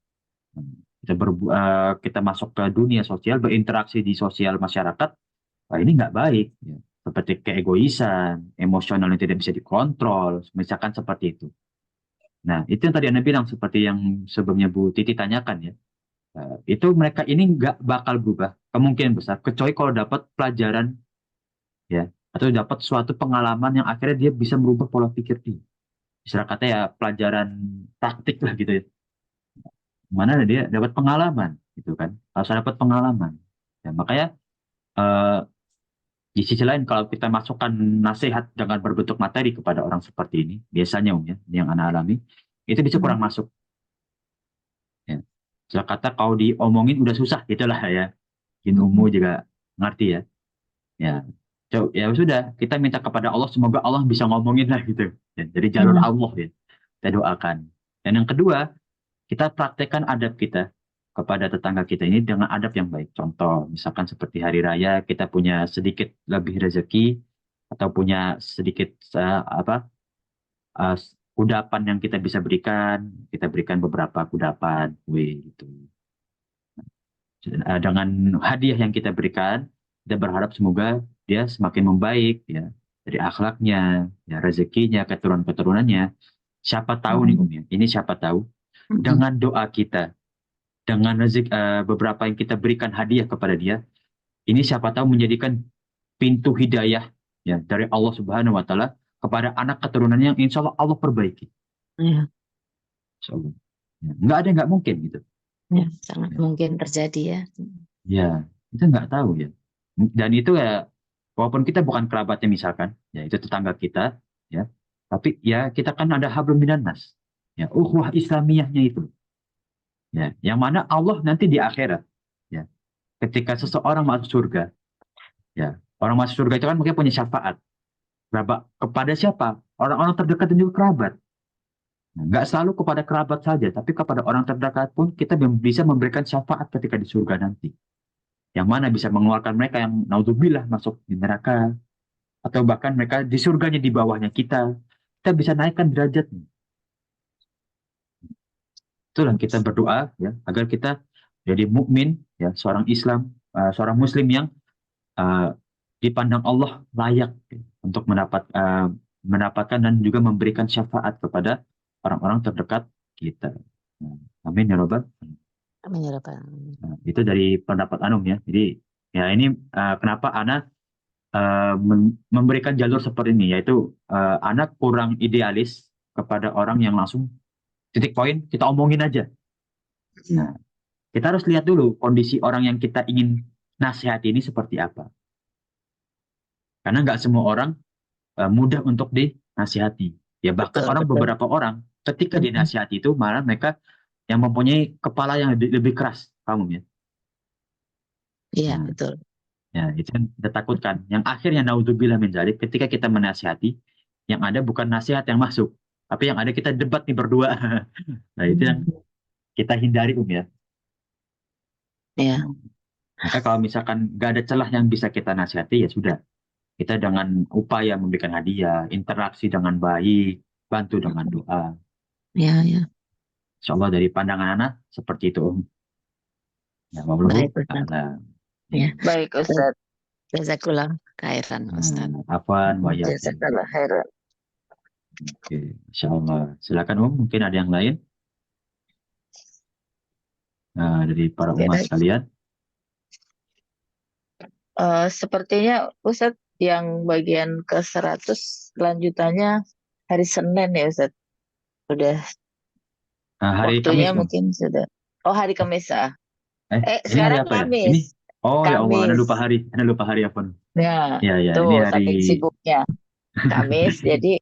Kita masuk ke dunia sosial, berinteraksi di sosial masyarakat, wah ini nggak baik. Ya. Seperti keegoisan, emosional yang tidak bisa dikontrol, misalkan seperti itu. Nah, itu yang tadi Anda bilang, seperti yang sebelumnya Bu Titi tanyakan ya. Itu mereka ini nggak bakal berubah kemungkinan besar, kecuali kalau dapat pelajaran ya, atau dapat suatu pengalaman yang akhirnya dia bisa merubah pola pikir dia. Istilah kata ya pelajaran praktik lah gitu ya. Mana dia dapat pengalaman gitu kan. Harus dapat pengalaman. Ya, makanya eh, di sisi lain kalau kita masukkan nasihat dengan berbentuk materi kepada orang seperti ini, biasanya ya, ini yang anak alami, itu bisa kurang masuk. Ya. Istilah kata kalau diomongin udah susah gitulah ya. Jin Umu juga ngerti ya. Ya, ya sudah, kita minta kepada Allah semoga Allah bisa ngomongin lah gitu. Ya, dari jalur Allah ya. Kita doakan. Dan yang kedua, kita praktekkan adab kita kepada tetangga kita ini dengan adab yang baik. Contoh, misalkan seperti hari raya kita punya sedikit lebih rezeki atau punya sedikit uh, kudapan yang kita berikan beberapa kudapan kue gitu. Dengan hadiah yang kita berikan, kita berharap semoga dia semakin membaik ya dari akhlaknya, ya rezekinya, keturunan-keturunannya. Siapa tahu nih ya, ini siapa tahu dengan doa kita, dengan beberapa yang kita berikan hadiah kepada dia, ini siapa tahu menjadikan pintu hidayah ya dari Allah Subhanahu wa taala kepada anak keturunannya yang insya Allah Allah perbaiki. Ya, Insya Allah. Ya, nggak ada yang nggak mungkin gitu. ya, sangat mungkin terjadi ya. Ya, kita nggak tahu ya. Dan itu ya, walaupun kita bukan kerabatnya misalkan, ya itu tetangga kita, ya. Tapi ya kita kan ada hablum minan nas. Ya, ukhuwah Islamiyahnya itu. Ya, yang mana Allah nanti di akhirat, ya. Ketika seseorang masuk surga, ya, orang masuk surga itu kan mungkin punya syafaat. Kepada siapa? Orang-orang terdekat dan juga kerabat. Nah, nggak selalu kepada kerabat saja, tapi kepada orang terdekat pun kita bisa memberikan syafaat ketika di surga nanti. Yang mana bisa mengeluarkan mereka yang naudzubillah masuk di neraka, atau bahkan mereka di surganya di bawahnya kita bisa naikkan derajatnya. Itulah kita berdoa ya agar kita jadi mukmin ya, seorang Islam, seorang Muslim yang uh, dipandang Allah layak ya, untuk mendapatkan dan juga memberikan syafaat kepada orang-orang terdekat kita. Nah, amin ya robbal. Amin ya Rabbal. Nah, itu dari pendapat Anum ya. Jadi ya ini kenapa Ana memberikan jalur seperti ini, yaitu anak kurang idealis kepada orang yang langsung titik poin kita omongin aja. Nah, kita harus lihat dulu kondisi orang yang kita ingin nasihati ini seperti apa. Karena nggak semua orang mudah untuk dinasihati. Ya bahkan beberapa orang ketika dinasihati itu malah mereka yang mempunyai kepala yang lebih keras, kamu ya. Iya, Nah, betul. ya, itu yang kita takutkan. Yang akhirnya naudzubillah min dzalik, ketika kita menasihati, yang ada bukan nasihat yang masuk, tapi yang ada kita debat nih berdua. Nah, itu yang kita hindari ya. Ya, Maka kalau misalkan nggak ada celah yang bisa kita nasihati, ya sudah. Kita dengan upaya memberikan hadiah, interaksi dengan baik, bantu dengan doa. ya, ya. Insya Allah dari pandangan anak seperti itu, Om. Ya, wallahu Baik, Ustaz. a'lam. Ya. Baik, Ustaz. Jazakallah khairan, Ustaz. Afwan wa iyyakum. Jazakallah khairan. Oke, Insya Allah. Silakan Om, mungkin ada yang lain dari para umat sekalian. Sepertinya Ustaz yang bagian ke-100 lanjutannya hari Senin ya Ustaz. Sudah Hari waktunya Kamis, Om. mungkin sudah. Oh, hari Kamis ah. Ini hari Sekarang apa ya? Kamis. Ini, oh ya Allah, Anda Kamis. lupa hari apa? Nah, Ya, ini tuh hari saking sibuknya. Kamis, jadi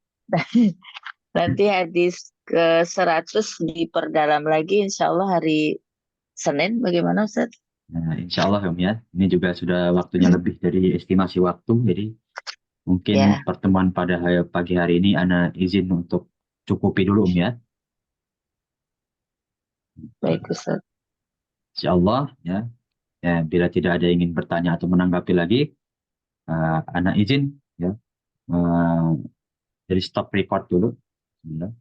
nanti hadis ke-100 diperdalam lagi insya Allah hari Senin. Bagaimana Ustaz? Nah, insya Allah Om ya. Ini juga sudah waktunya lebih dari estimasi waktu. Jadi mungkin Ya. pertemuan pada pagi hari ini Ana izin untuk cukupi dulu Om ya. Baik Ustaz. Insya Allah ya. Ya, bila tidak ada yang ingin bertanya atau menanggapi lagi, Ana izin ya. Jadi stop record dulu. Bismillah.